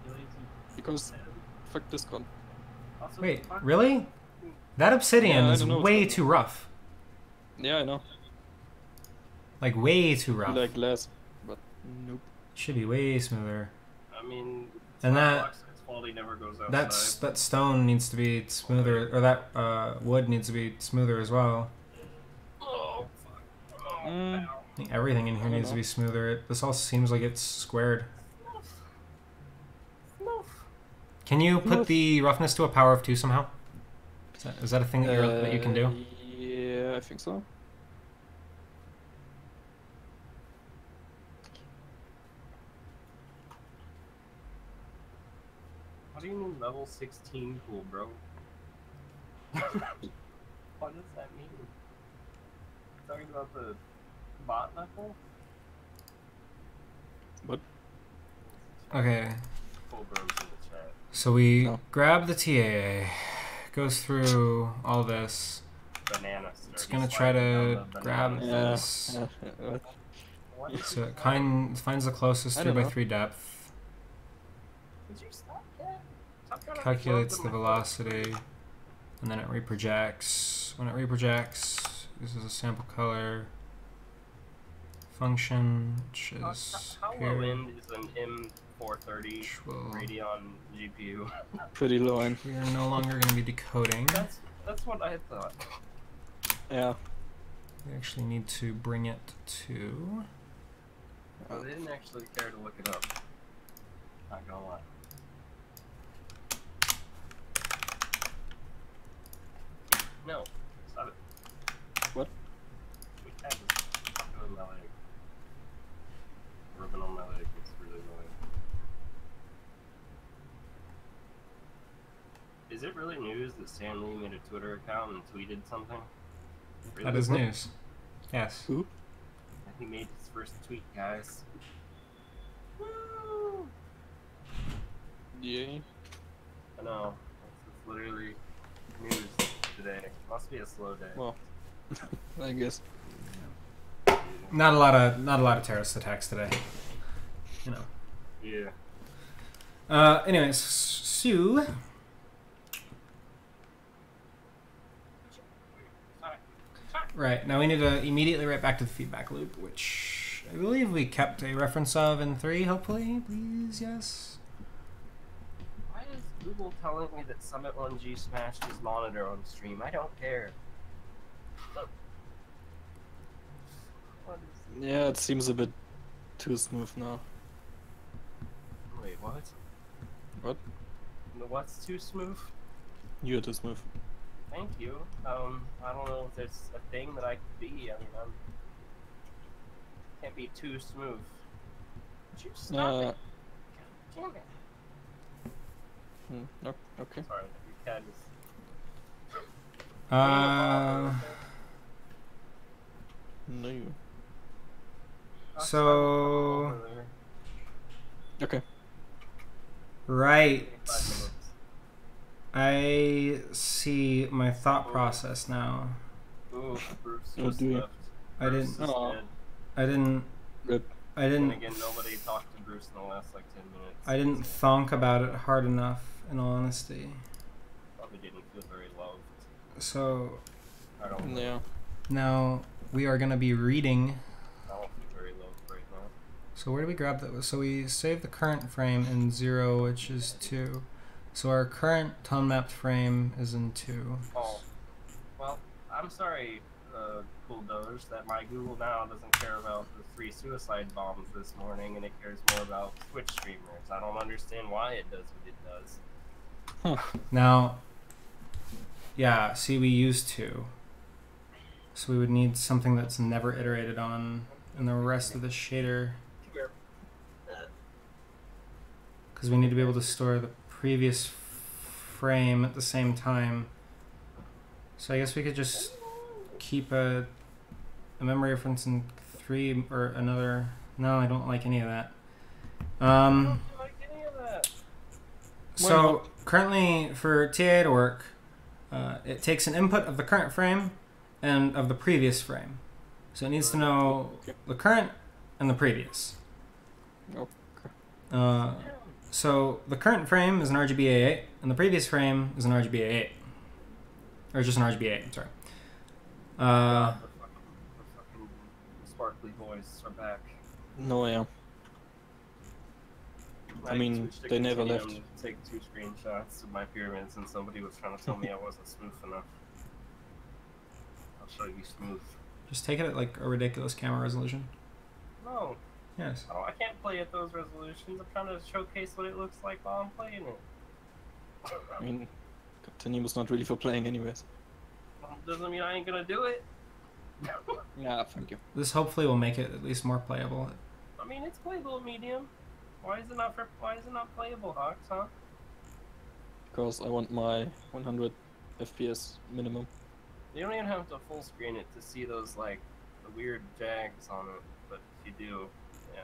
You lazy Because bastard. fuck Discord. Also, Wait, fuck- really? That obsidian Yeah, I is don't know what's way going too on. rough. Yeah, I know. Like way too rough. Like glass, but nope. Should be way smoother. I mean, it's And not that- Blacksmith's fault he never goes outside. That stone needs to be smoother, or that wood needs to be smoother as well. Oh, fuck. Oh, Mm. ow. I think everything in here I don't needs to know. be smoother. This all seems like it's squared. No. Can you put Oof. the roughness to a power of 2 somehow? Is that a thing that you can do? Yeah, I think so. How do you mean level 16 cool, bro? What does that mean? Talking about the bot level? What? Okay, Cool bros in the chat. so we No. grab the TAA, goes through all this. Banana. It's gonna try to grab Yeah. this. Yeah. What is So it finds the closest I 3 don't by know. 3 depth, Did you stop that? Stop trying to calculates float the them velocity, and then it reprojects. When it reprojects, this is a sample color function, which is How low here, end is an M430 which will, Radeon GPU? Pretty low end. we are no longer going to be decoding. That's what I thought. Yeah. We actually need to bring it to. I didn't actually care to look it up. Not gonna lie. No, stop it. What? We have this fucking on my leg. Rubbing on my leg. It's really annoying. Is it really news that Stan Lee made a Twitter account and tweeted something? That is news. Yes. Who? He made his first tweet, guys. Woo! Yeah. I know. It's literally news today. Must be a slow day. Well, I guess. Not a lot of terrorist attacks today. You know. Yeah. Anyways, so right now we need to immediately write back to the feedback loop, which I believe we kept a reference of in 3. Hopefully, please, yes. Why is Google telling me that Summit 1G smashed his monitor on stream. I don't care. What is... Yeah, it seems a bit too smooth now. Wait, what? What? What's too smooth? You're too smooth. Thank you. I don't know if there's a thing that I could be. I mean, can't be too smooth. Would you stop it? God damn it. Okay. Sorry, your cat is... No, you. So Okay. right. 5 minutes. I see my thought process now. Ooh, Bruce Oh, just do you? left. I Bruce didn't- is Aw. dead. I didn't. Rip. I And didn't. again, nobody talked to Bruce in the last like 10 minutes. I didn't thonk about it hard enough. In all honesty. Probably didn't feel very loved. So I don't know. Yeah. now we are gonna be reading. I don't feel very loved right now. So where do we grab that? So we save the current frame in 0, which is 2. So our current tone mapped frame is in 2. Oh, well, I'm sorry, Cool Doge, that my Google Now doesn't care about the 3 suicide bombs this morning, and it cares more about Twitch streamers. I don't understand why it does what it does. Now, yeah, see, we used to. So we would need something that's never iterated on in the rest of the shader. Come here. Because we need to be able to store the previous frame at the same time. So I guess we could just keep a memory reference in 3 or another. No, I don't like any of that. I don't like any of that. So currently for TA to work, it takes an input of the current frame and of the previous frame. So it needs to know the current and the previous. So the current frame is an RGBA8 and the previous frame is an RGBA8. Or just an RGBA8, I'm sorry. The fucking sparkly boys are back. No, yeah. I mean, switched to they never Continuum left. to take 2 screenshots of my pyramids, and somebody was trying to tell me I wasn't smooth enough. I'll show you smooth. Just take it at like a ridiculous camera resolution. No, Yes. oh, I can't play at those resolutions. I'm trying to showcase what it looks like while I'm playing it. I mean, Continuum is not really for playing anyways. Doesn't mean I ain't gonna do it. Yeah, thank you. This hopefully will make it at least more playable. I mean, it's playable medium. Why is it not playable, Hawks, huh? Because I want my 100 FPS minimum. You don't even have to full screen it to see those like the weird jags on it, but if you do, yeah.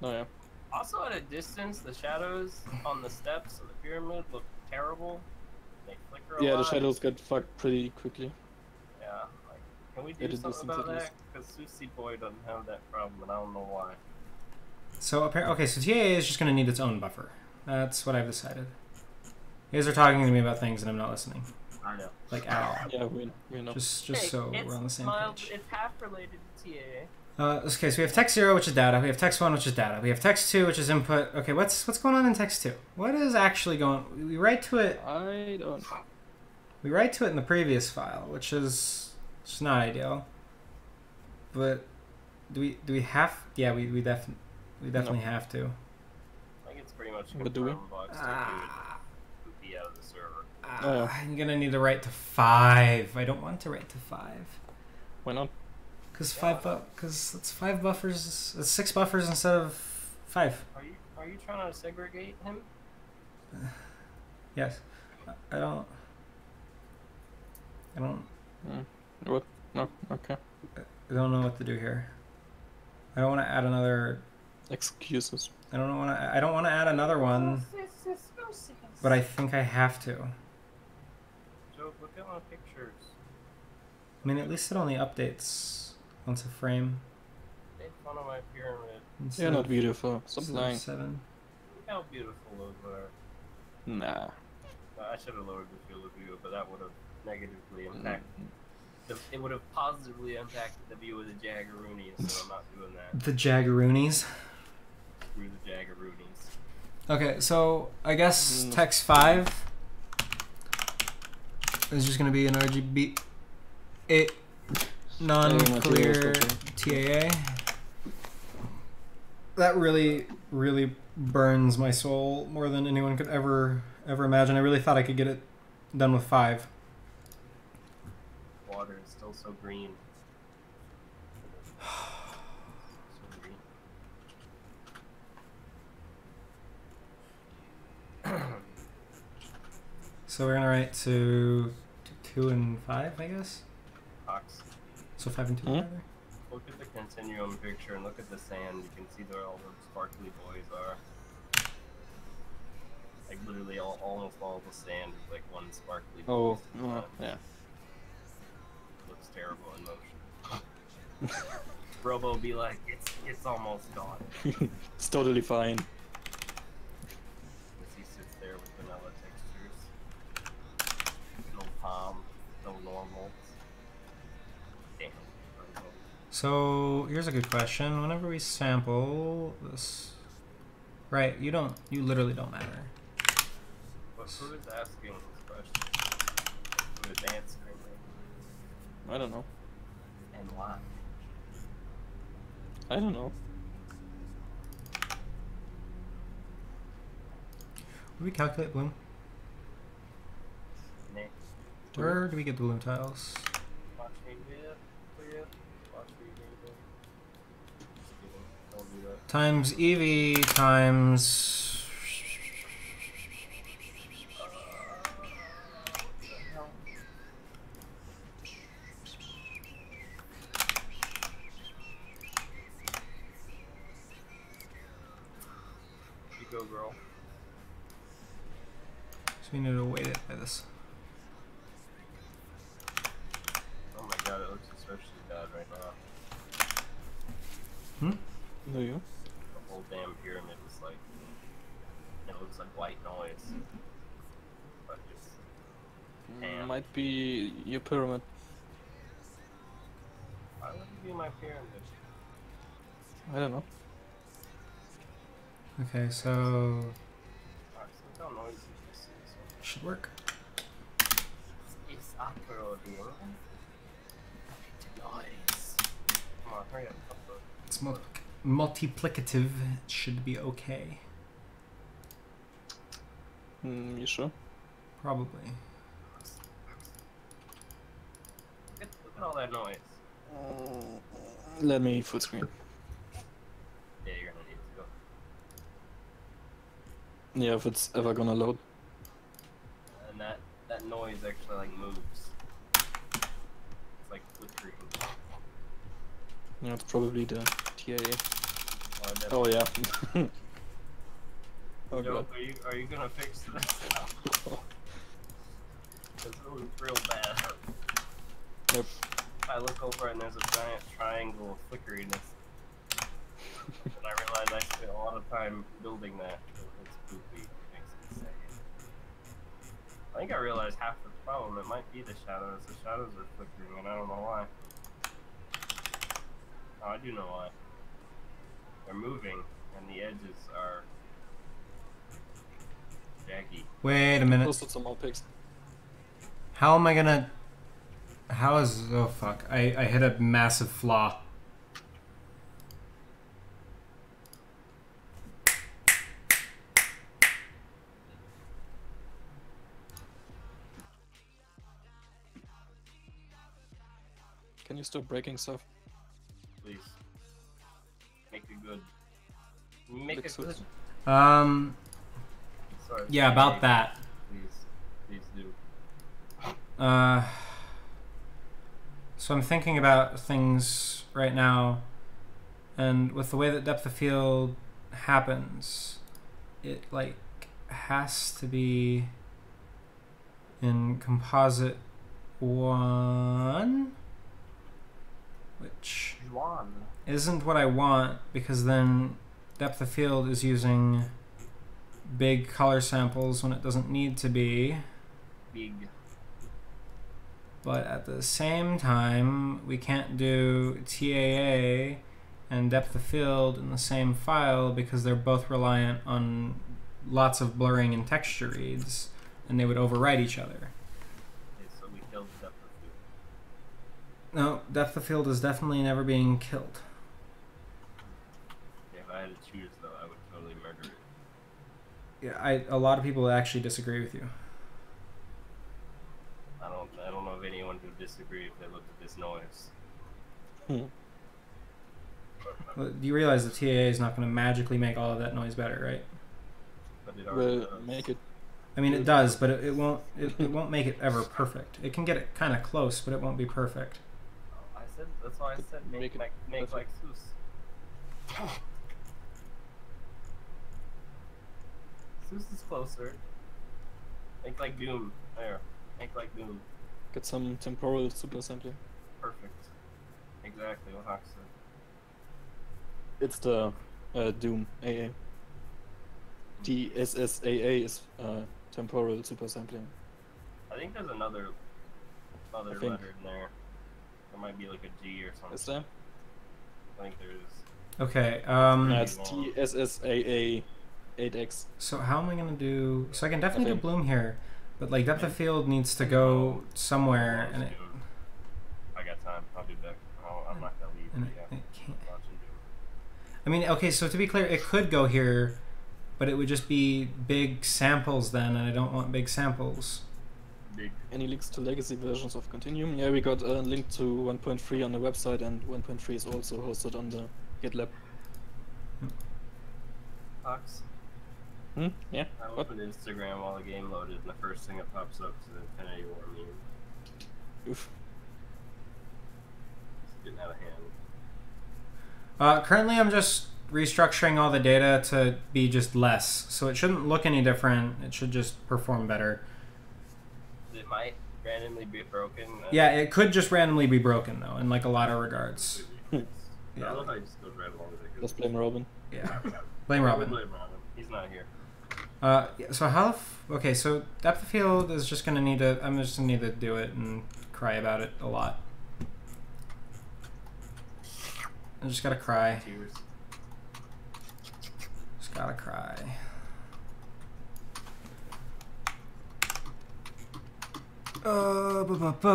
No, yeah. Also at a distance, the shadows on the steps of the pyramid look terrible. They flicker a Yeah, the lot. shadows get fucked pretty quickly. Yeah, like, can we At do a something distance, about at that? least. Because Susie Boy doesn't have that problem, and I don't know why. So okay, so TAA is just going to need its own buffer. That's what I've decided. You guys are talking to me about things and I'm not listening, I know. like at all. Yeah, we know. Just Hey, so it's we're on the same mild, page. It's half related to TAA. Okay, so we have text 0, which is data. We have text 1, which is data. We have text 2, which is input. Okay, what's going on in text 2? What is actually going? We write to it. I don't. We write to it in the previous file, which is just not ideal. But do we have? Yeah, we definitely have to. I think it's pretty much What do we? confirmed box to be out of the server. Oh, yeah. I'm gonna need to write to 5. I don't want to write to 5. Why not? Because it's 5 buffers. It's 6 buffers instead of 5. Are you trying to segregate him? Yes. I don't. What? No, okay. I don't know what to do here. I don't want to add another. Excuses. I don't want to add another one, but I think I have to. Joe, look at my pictures. I mean, at least it only updates once a frame. Make fun of my pyramid. Instead You're not of- beautiful. Stop instead of lying. 7. Look how beautiful those are. Nah. I should have lowered the field of view, but that would have negatively impacted. It would have positively impacted the view of the Jaggeroonies, so I'm not doing that. The Jaggeroonies. Screw the Jaggeroonies. Okay, so I guess Mm. text 5 is just going to be an RGB non-clear TAA. That really, really burns my soul more than anyone could ever imagine. I really thought I could get it done with 5. Water is still so green. So green. So we're gonna write to 2 and 5, I guess. Ox. So 5 and 2. Hmm? Rather. Look at the continuum picture and look at the sand. You can see where all the sparkly boys are. Like literally almost all the sand is like one sparkly boy. Oh, yeah. Looks terrible in motion. Robo be like, it's almost gone. It's totally fine. As he sits there with vanilla textures. No palm, no normals. Damn. Robo. So here's a good question. Whenever we sample this, right? You literally don't matter. But who is asking this question? Who is answering it? I don't know. And why? I don't know. Do we calculate bloom? Nick, Where do we get the bloom tiles? watch me get clear. Watch me get it. Just kidding. Don't do that. Times EV times. You go, girl. So we need to weight it by this. Oh my god, it looks especially bad right now. Do you? The whole damn pyramid is like, it looks like white noise. But it's Damn. Might be your pyramid. why would it be my pyramid? I don't know. Okay, so Alright, so look how noisy this is. should work. It's uploading. Noise. Come on, hurry up, upload. It's multiplicative. It should be okay. You sure? Probably. Look at all that noise. Let me full screen. Yeah, you're gonna need to go. Yeah, if it's ever gonna load. And that noise actually like moves. It's like flickering. Yeah, it's probably the TAA. Oh, Oh yeah. Oh Joe, god. are you gonna fix this? Because it looks real bad. Yep. I look over and there's a giant triangle of flickeriness. And I realized I spent a lot of time building that. It's poopy. It makes me sad. I think I realized half the problem. It might be the shadows. The shadows are flickering and I don't know why. Oh, I do know why. They're moving and the edges are jaggy. Wait a minute. Posted some more pics. How am I gonna? How is? Oh fuck! I hit a massive flaw. Can you stop breaking stuff? Please. Make it good. Make it Looks good. good. Sorry. Yeah, about that. Please do. So I'm thinking about things right now, and with the way that depth of field happens, it like has to be in composite 1, which Juan. isn't what I want, because then depth of field is using big color samples when it doesn't need to be. Big. But at the same time, we can't do TAA and depth of field in the same file because they're both reliant on lots of blurring and texture reads, and they would overwrite each other. Okay, so we killed the depth of field. No, depth of field is definitely never being killed. If I had to choose, though, I would totally murder it. Yeah, a lot of people actually disagree with you. I don't know if anyone would disagree if they looked at this noise. Well, you realize the TAA is not going to magically make all of that noise better, right? But it already Well, does. make it. I mean, it does, but it won't. It won't make it ever perfect. It can get it kind of close, but it won't be perfect. I said that's why I said make Make it like Zeus. Zeus is closer. Make like Doom. There. Make like Doom. Get some temporal super sampling. Perfect. Exactly what Hawk said. It's the Doom AA. DSSAA is temporal super sampling. I think there's another I think. letter in there. There might be like a G or something. Is there? I think there is. Okay. No, it's TSSAA 8X. So how am I gonna do? So I can definitely do think. bloom here, but like depth of field needs to go somewhere, and it I got time. I'll do that. I'm not gonna leave. and Yeah. it can't. Watch and do. I mean, okay. So to be clear, it could go here, but it would just be big samples then, and I don't want big samples. Big. Any links to legacy versions of Continuum? Yeah, we got a link to 1.3 on the website, and 1.3 is also hosted on the GitLab. Hawks. Yeah. I What? opened Instagram while the game loaded, and the first thing that pops up is an Infinity War meme. Oof. It's getting out of hand. Currently, I'm just restructuring all the data to be just less, so it shouldn't look any different. It should just perform better. It might randomly be broken. Yeah, it could just randomly be broken though, in like a lot of regards. Yeah. Yeah. I love how he just goes right along with it. Let's blame Robin. Yeah. Blame Robin. Blame Robin. He's not here. Yeah, so how? Okay, so depth of field is just gonna need to. I'm just gonna need to do it and cry about it a lot. I just gotta cry. Tears. Just gotta cry.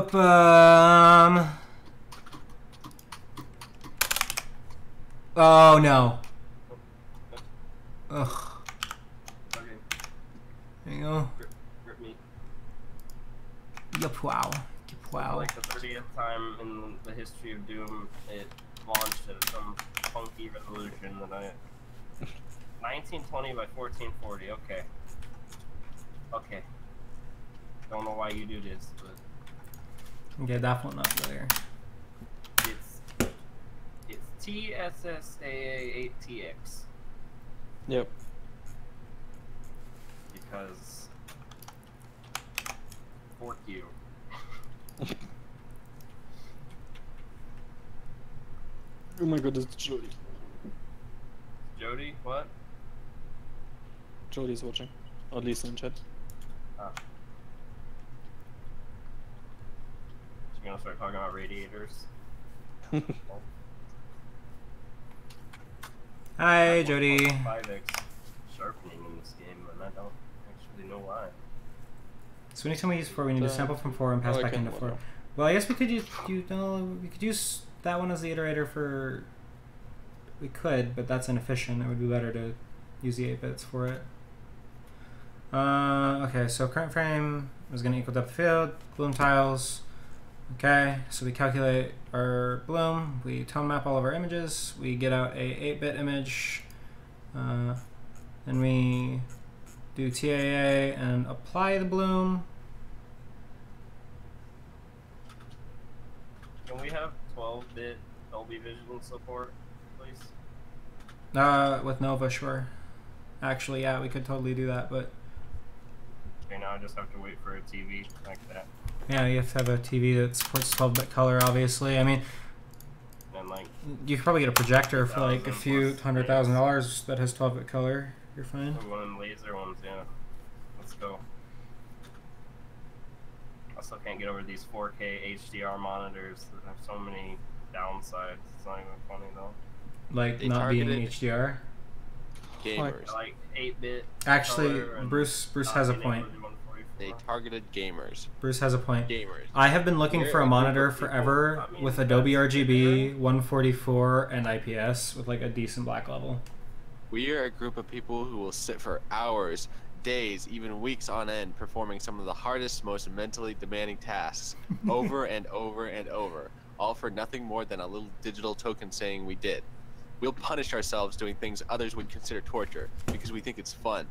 Ba-ba-ba-bum. Oh no. Ugh. Okay. There you go. Rip me. Yep, wow. Yep, wow. Like the 30th time in the history of Doom, it launched at some funky resolution that I. 1920 by 1440. Okay. Okay. Don't know why you do this, but Okay, that one up there. it's TSSAA8TX Yep. because fork you. Oh my god, it's Jody. Jody, what? Jody's watching. Or at least in chat. Ah. So you're gonna start talking about radiators? Hi, Jody. 5x sharpening in this game, and I don't actually know why. So when you tell me use 4, we need to sample from 4 and pass Oh, I back can into 4. wonder. Well, I guess we could use we could use that one as the iterator for. We could, but that's inefficient. It would be better to use the 8 bits for it. Okay, so current frame is going to equal depth of field, bloom tiles. Okay, so we calculate our bloom, we tone map all of our images, we get out a 8-bit image, then we do TAA and apply the bloom. Can we have 12-bit Dolby Vision support, please? With Nova, sure. Actually, yeah, we could totally do that, but Okay, now I just have to wait for a TV like that. yeah, you have to have a TV that supports 12-bit color, obviously. I mean, And like, you could probably get a projector for like a few plus $100,000 that has 12-bit color. You're fine. one of them laser ones, yeah. Let's go. I still can't get over these 4K HDR monitors that have so many downsides. It's not even funny though. Like They not being targeted- HDR. gamers. Like 8-bit. Actually, color and Bruce not has a being able point. to do 144. They targeted gamers. Bruce has a point. Gamers. I have been looking We're for a a group monitor of people- forever I mean, with Adobe that's RGB, 144, and IPS with like a decent black level. We are a group of people who will sit for hours, days, even weeks on end, performing some of the hardest, most mentally demanding tasks over and over and over, all for nothing more than a little digital token saying we did. We'll punish ourselves doing things others would consider torture because we think it's fun.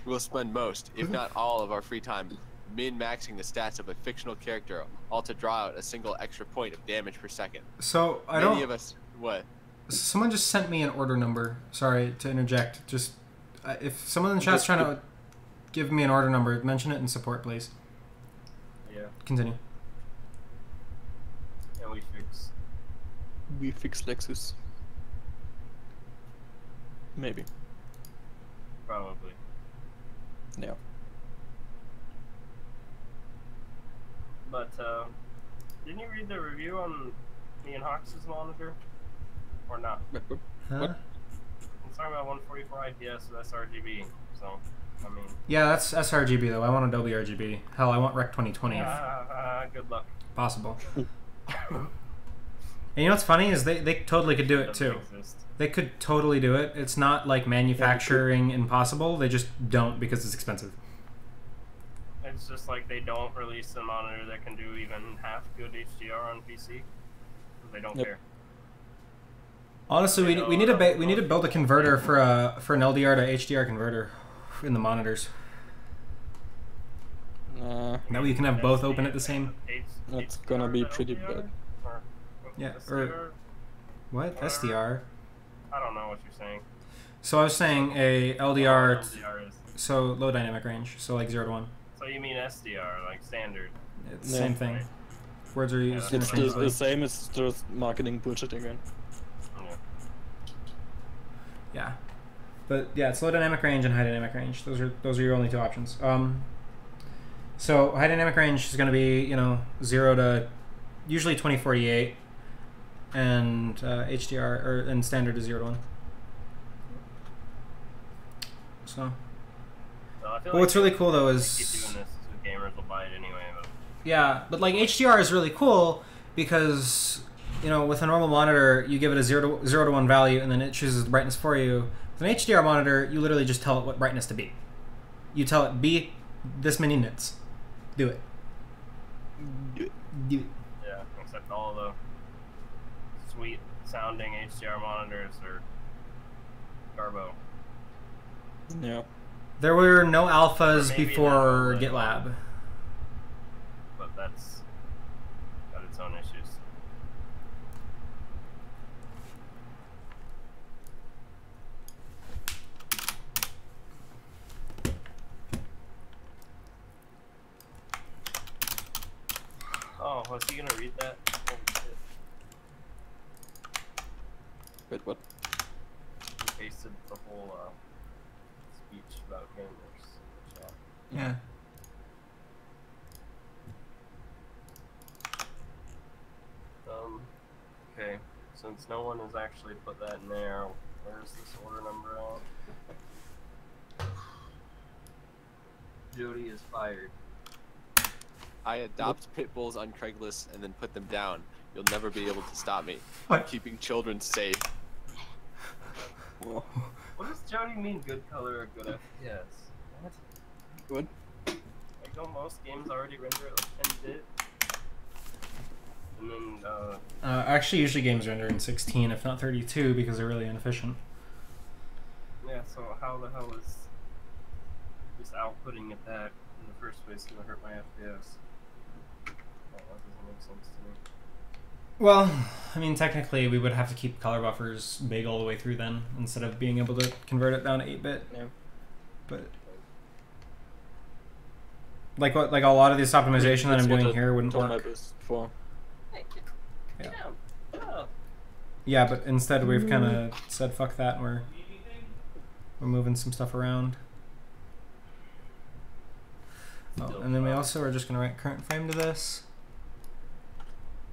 We'll spend most, if not all, of our free time min-maxing the stats of a fictional character, all to draw out a single extra point of damage per second. So I Many don't. of us, what? Someone just sent me an order number. Sorry to interject. Just if someone in the chat's trying to give me an order number, mention it in support, please. Yeah, Continue. and We fix Lexus. Maybe. probably. Yeah. But didn't you read the review on me and Hawks' monitor? Or not? Huh? What? I'm talking about 144 IPS with sRGB. So, I mean, Yeah, that's sRGB though. I want Adobe RGB. Hell, I want Rec 2020 if good luck. possible. And you know what's funny is they totally could do it Doesn't too. exist. They could totally do it. It's not like manufacturing impossible. They just don't because it's expensive. It's just like they don't release a monitor that can do even half good HDR on PC. They don't Yep. care. Honestly, we need to build a converter for an LDR to HDR converter in the monitors. That way you can have both open at the same. That's gonna be pretty bad. Or, Yeah, SDR? or- What? SDR? I don't know what you're saying. So I was saying a LDR, LDR is. so low dynamic range, so like 0 to 1. So you mean SDR, like standard? It's the Yeah. same thing. Words are used Yeah, It's interchangeably. the same, it's just marketing bullshit again. Yeah. Yeah, but yeah, it's low dynamic range and high dynamic range. Those are your only two options. So high dynamic range is going to be 0 to usually 2048, and HDR and standard is 0 to 1. So, So I feel but what's like really cool though they is keep doing this, so gamers will buy it anyway. But yeah, but like HDR is really cool because with a normal monitor you give it a 0 to 1 value and then it chooses the brightness for you. With an HDR monitor, you literally just tell it what brightness to be. You tell it be this many nits. Do it. Do it. yeah, except all the sweet sounding HDR monitors are Garbo. Yeah. There were no alphas Maybe before not, but- GitLab. But that's got its own issues. Oh, was he gonna read that? Holy shit. Wait, what? He pasted the whole speech about gamers. So, Yeah. okay, since no one has actually put that in there, where's this order number at? Jody is fired. I adopt pit bulls on Craigslist and then put them down. You'll never be able to stop me. What? I'm keeping children safe. Well, What does Jody mean, good color or good FPS? What? what? Like, don't most games already render at like 10-bit? And then, Actually, usually games render in 16, if not 32, because they're really inefficient. yeah, so how the hell is just outputting at that in the first place gonna hurt my FPS? Oh, that doesn't make sense to me. Well, I mean, technically, we would have to keep color buffers big all the way through then, instead of being able to convert it down to 8-bit. Yeah. But like a lot of this optimization that That's I'm what doing the here wouldn't tone work. map is for. Hey, Yeah. get down. Oh. Yeah, but instead we've kind of said fuck that, and we're moving some stuff around. Oh, and then we also are just gonna write current frame to this.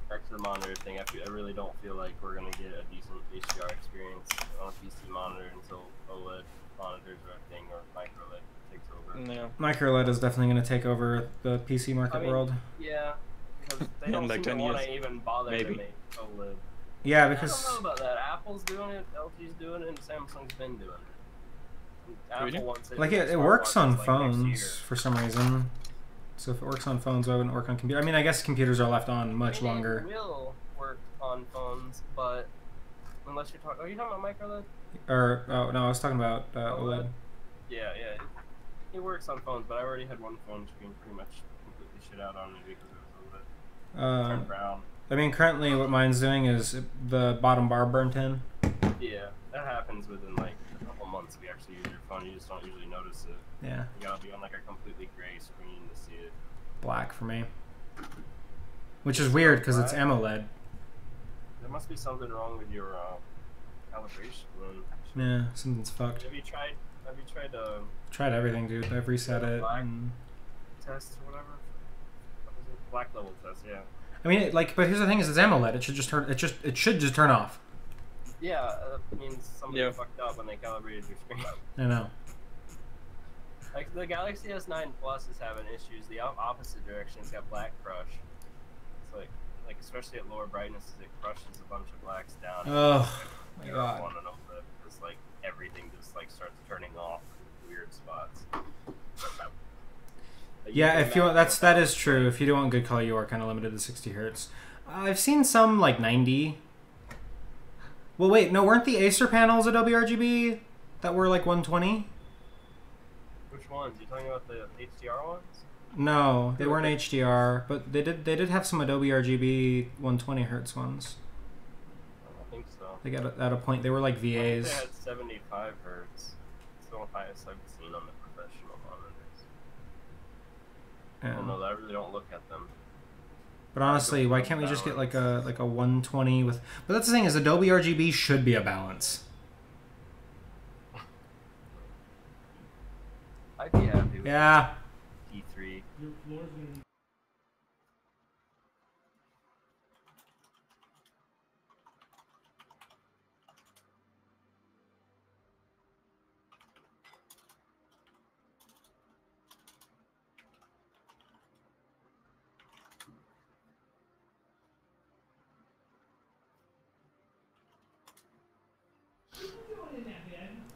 Back to the monitor thing, I really don't feel like we're gonna get a decent HDR experience on a PC monitor until OLED monitors are a thing, or micro LED takes over. Yeah. Micro LED is definitely going to take over the PC market world. Yeah, because they In don't like seem to 10 want years, to even bother maybe. to make OLED. Yeah, I because don't know about that. Apple's doing it, LG's doing it, and Samsung's been doing it. Apple Really? wants it. like in it their works on smartwatches, like, next phones year. for some reason. So if it works on phones, why wouldn't it work on computer? I mean, I guess computers are left on much I mean, longer. It will work on phones, but unless you're talking, are you talking about micro LED? Or oh no, I was talking about OLED. Yeah, yeah. It works on phones, but I already had one phone screen pretty much completely shit out on me because it was OLED. Turned brown. I mean, currently what mine's doing is the bottom bar burnt in. Yeah, that happens within like a couple months if you actually use your phone. You just don't usually notice it. Yeah, You gotta be on like a completely gray screen to see it. black for me. Which is weird because it's Black? AMOLED. There must be something wrong with your calibration. Yeah, something's fucked. Have you tried Tried everything, dude. I've reset it. black? And... test or whatever? What was it? Black level test, yeah. I mean, but here's the thing: is it's AMOLED. It should just turn. It should just turn off. Yeah, that means somebody Yeah. fucked up when they calibrated your screen. I know. Like the Galaxy S9 Plus is having issues. The opposite direction. It's got black crush. It's like especially at lower brightnesses, it crushes a bunch of blacks down. Oh my You don't god. want to know that because like everything just like starts turning off in weird spots. Like, Yeah, can if you want, imagine that is true. If you do want good color, you are kind of limited to 60 hertz. I've seen some like 90. Well, wait, no, weren't the Acer panels Adobe RGB that were like 120? Which ones? You talking about the HDR ones? No, they weren't HDR, but they did have some Adobe RGB 120 hertz ones. I don't think so. Like at a point, they were like I think VAs. they had 75 hertz. It's the highest I've seen on the professional monitors. I don't Yeah. know. I really don't look at them. But honestly, why can't we just get like a 120 with? But that's the thing is Adobe RGB should be a balance. I'd be happy with Yeah. T3.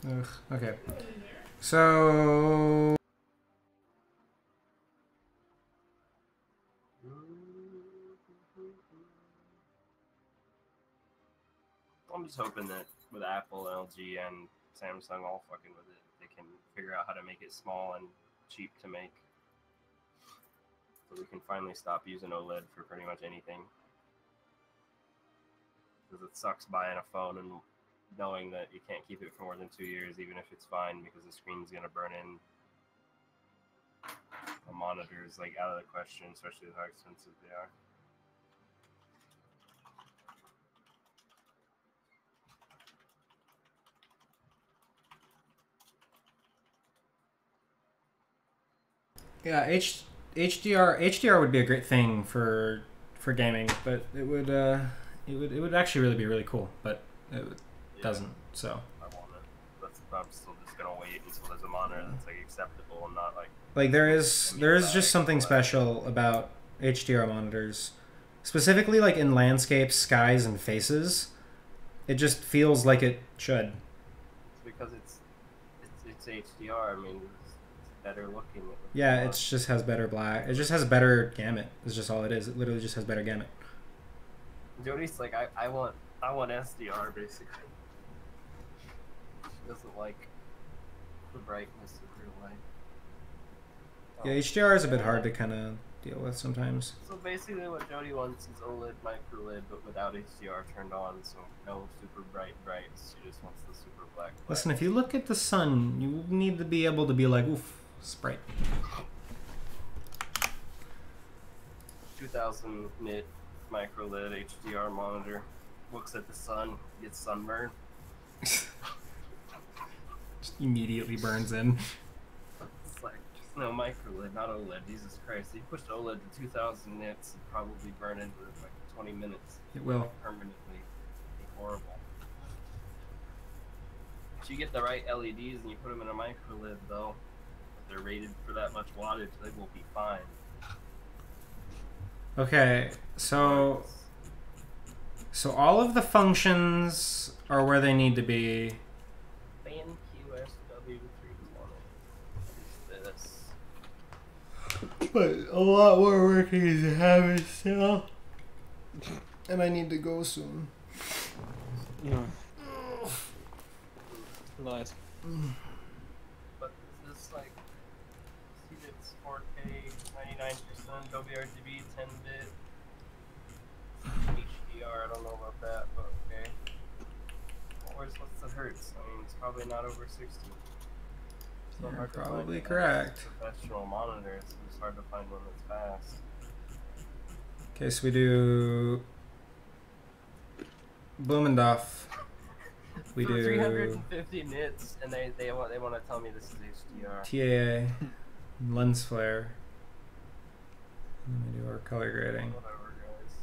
Ugh, okay. So I'm just hoping that with Apple, LG, and Samsung all fucking with it, they can figure out how to make it small and cheap to make. So we can finally stop using OLED for pretty much anything. Because it sucks buying a phone and knowing that you can't keep it for more than 2 years, even if it's fine, because the screen's gonna burn in. A monitor is like out of the question, especially with how expensive they are. yeah, HDR would be a great thing for gaming, but it would actually really be really cool, but it doesn't. So I want it. I'm still just gonna wait until there's a monitor that's like acceptable and not like. there is just something special about HDR monitors, specifically like in landscapes, skies, and faces. It just feels like it should. Because it's HDR. I mean, it's better looking. Yeah, it just has better black. It just has better gamut. It's just all it is. It literally just has better gamut. Jody's like, I want SDR basically. She doesn't like the brightness of real life. Yeah, HDR is a bit hard to kind of deal with sometimes. So basically, what Jody wants is OLED micro LED, but without HDR turned on, so no super brights. She just wants the super black. Listen, if you look at the sun, you need to be able to be like, oof, Sprite. 2000 nit micro LED HDR monitor looks at the sun, gets sunburned. Just immediately burns in. It's like, no, micro LED, not OLED. Jesus Christ. You pushed OLED to 2000 nits and probably burn into it like 20 minutes. It will. Permanently. Be horrible. Once you get the right LEDs and you put them in a micro lid, though, if they're rated for that much wattage, they will be fine. Okay, so all of the functions are where they need to be. Fan QSW320. What is this? But a lot more work needs to happen still. And I need to go soon. No. Nice. But is this like, see that it's 4K, 99% WRGB, 10-bit, HDR, I don't know about that, but okay. What's the hertz? I mean, it's probably not over 60. It's so You're hard to find probably a nice correct. Professional monitor, it's just hard to find one that's fast. Okay, so we do Blumenduff. We For do 350 nits, and they want to tell me this is HDR. TAA, lens flare. And we do our color grading. Whatever, guys.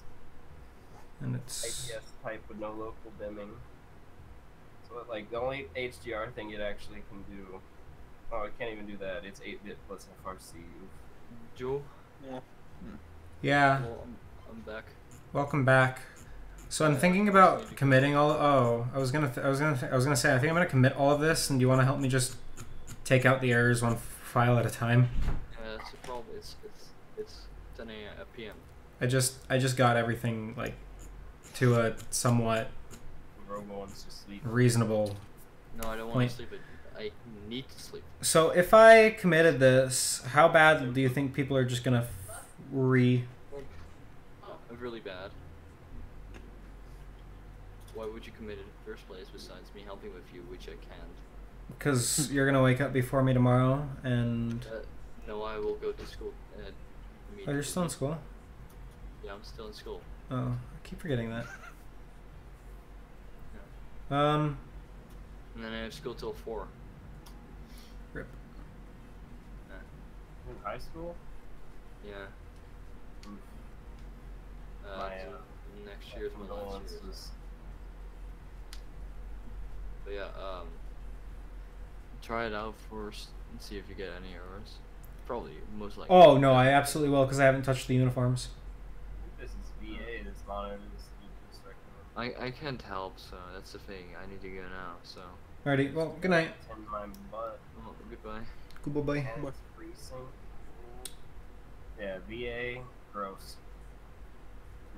And it's IPS type with no local dimming. So like the only HDR thing it actually can do. Oh, it can't even do that. It's 8-bit plus FRC. Joe, Yeah. yeah. well, I'm back. Welcome back. So I'm thinking about committing all. Oh, I was gonna say I think I'm gonna commit all of this, and do you want to help me just take out the errors one file at a time? Yeah, that's the problem. It's 10 p.m. I just got everything like to a somewhat Robo wants to sleep. reasonable. No, I don't want Point. to sleep. I need to sleep. So if I committed this, how bad do you think people are just gonna Really bad. Why would you commit it in the first place besides me helping with you, which I can't? Because you're gonna wake up before me tomorrow, and No, I will go to school. oh, you're still in school. Yeah, I'm still in school. Oh, I keep forgetting that. And then I have school till 4. Rip. In high school? Yeah. Oof. Next year's my last year. condolences. But yeah, try it out first and see if you get any errors. Probably, most likely. Oh no, I absolutely will because I haven't touched the uniforms. This is VA, this monitor, this recommend. I can't help, so that's the thing. I need to go now, so. Alrighty, well, good night. Tend my butt. Well, goodbye. Goodbye. And it's freezing. Yeah, VA, gross.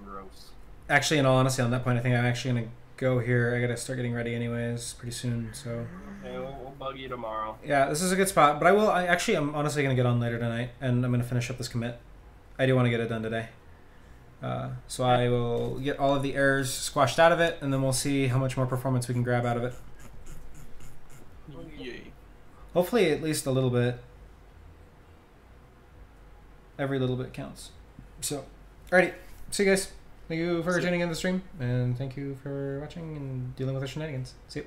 Gross. Actually, in all honesty, on that point, I think I'm actually gonna go here. I gotta start getting ready anyways pretty soon. So Okay, we'll bug you tomorrow. yeah, this is a good spot. But I'm honestly gonna get on later tonight, and I'm gonna finish up this commit. I do want to get it done today. So I will get all of the errors squashed out of it, and then we'll see how much more performance we can grab out of it. Yay. Hopefully, at least a little bit. Every little bit counts. So, alrighty. See you guys. Thank you for tuning in the stream, and thank you for watching and dealing with our shenanigans. See you.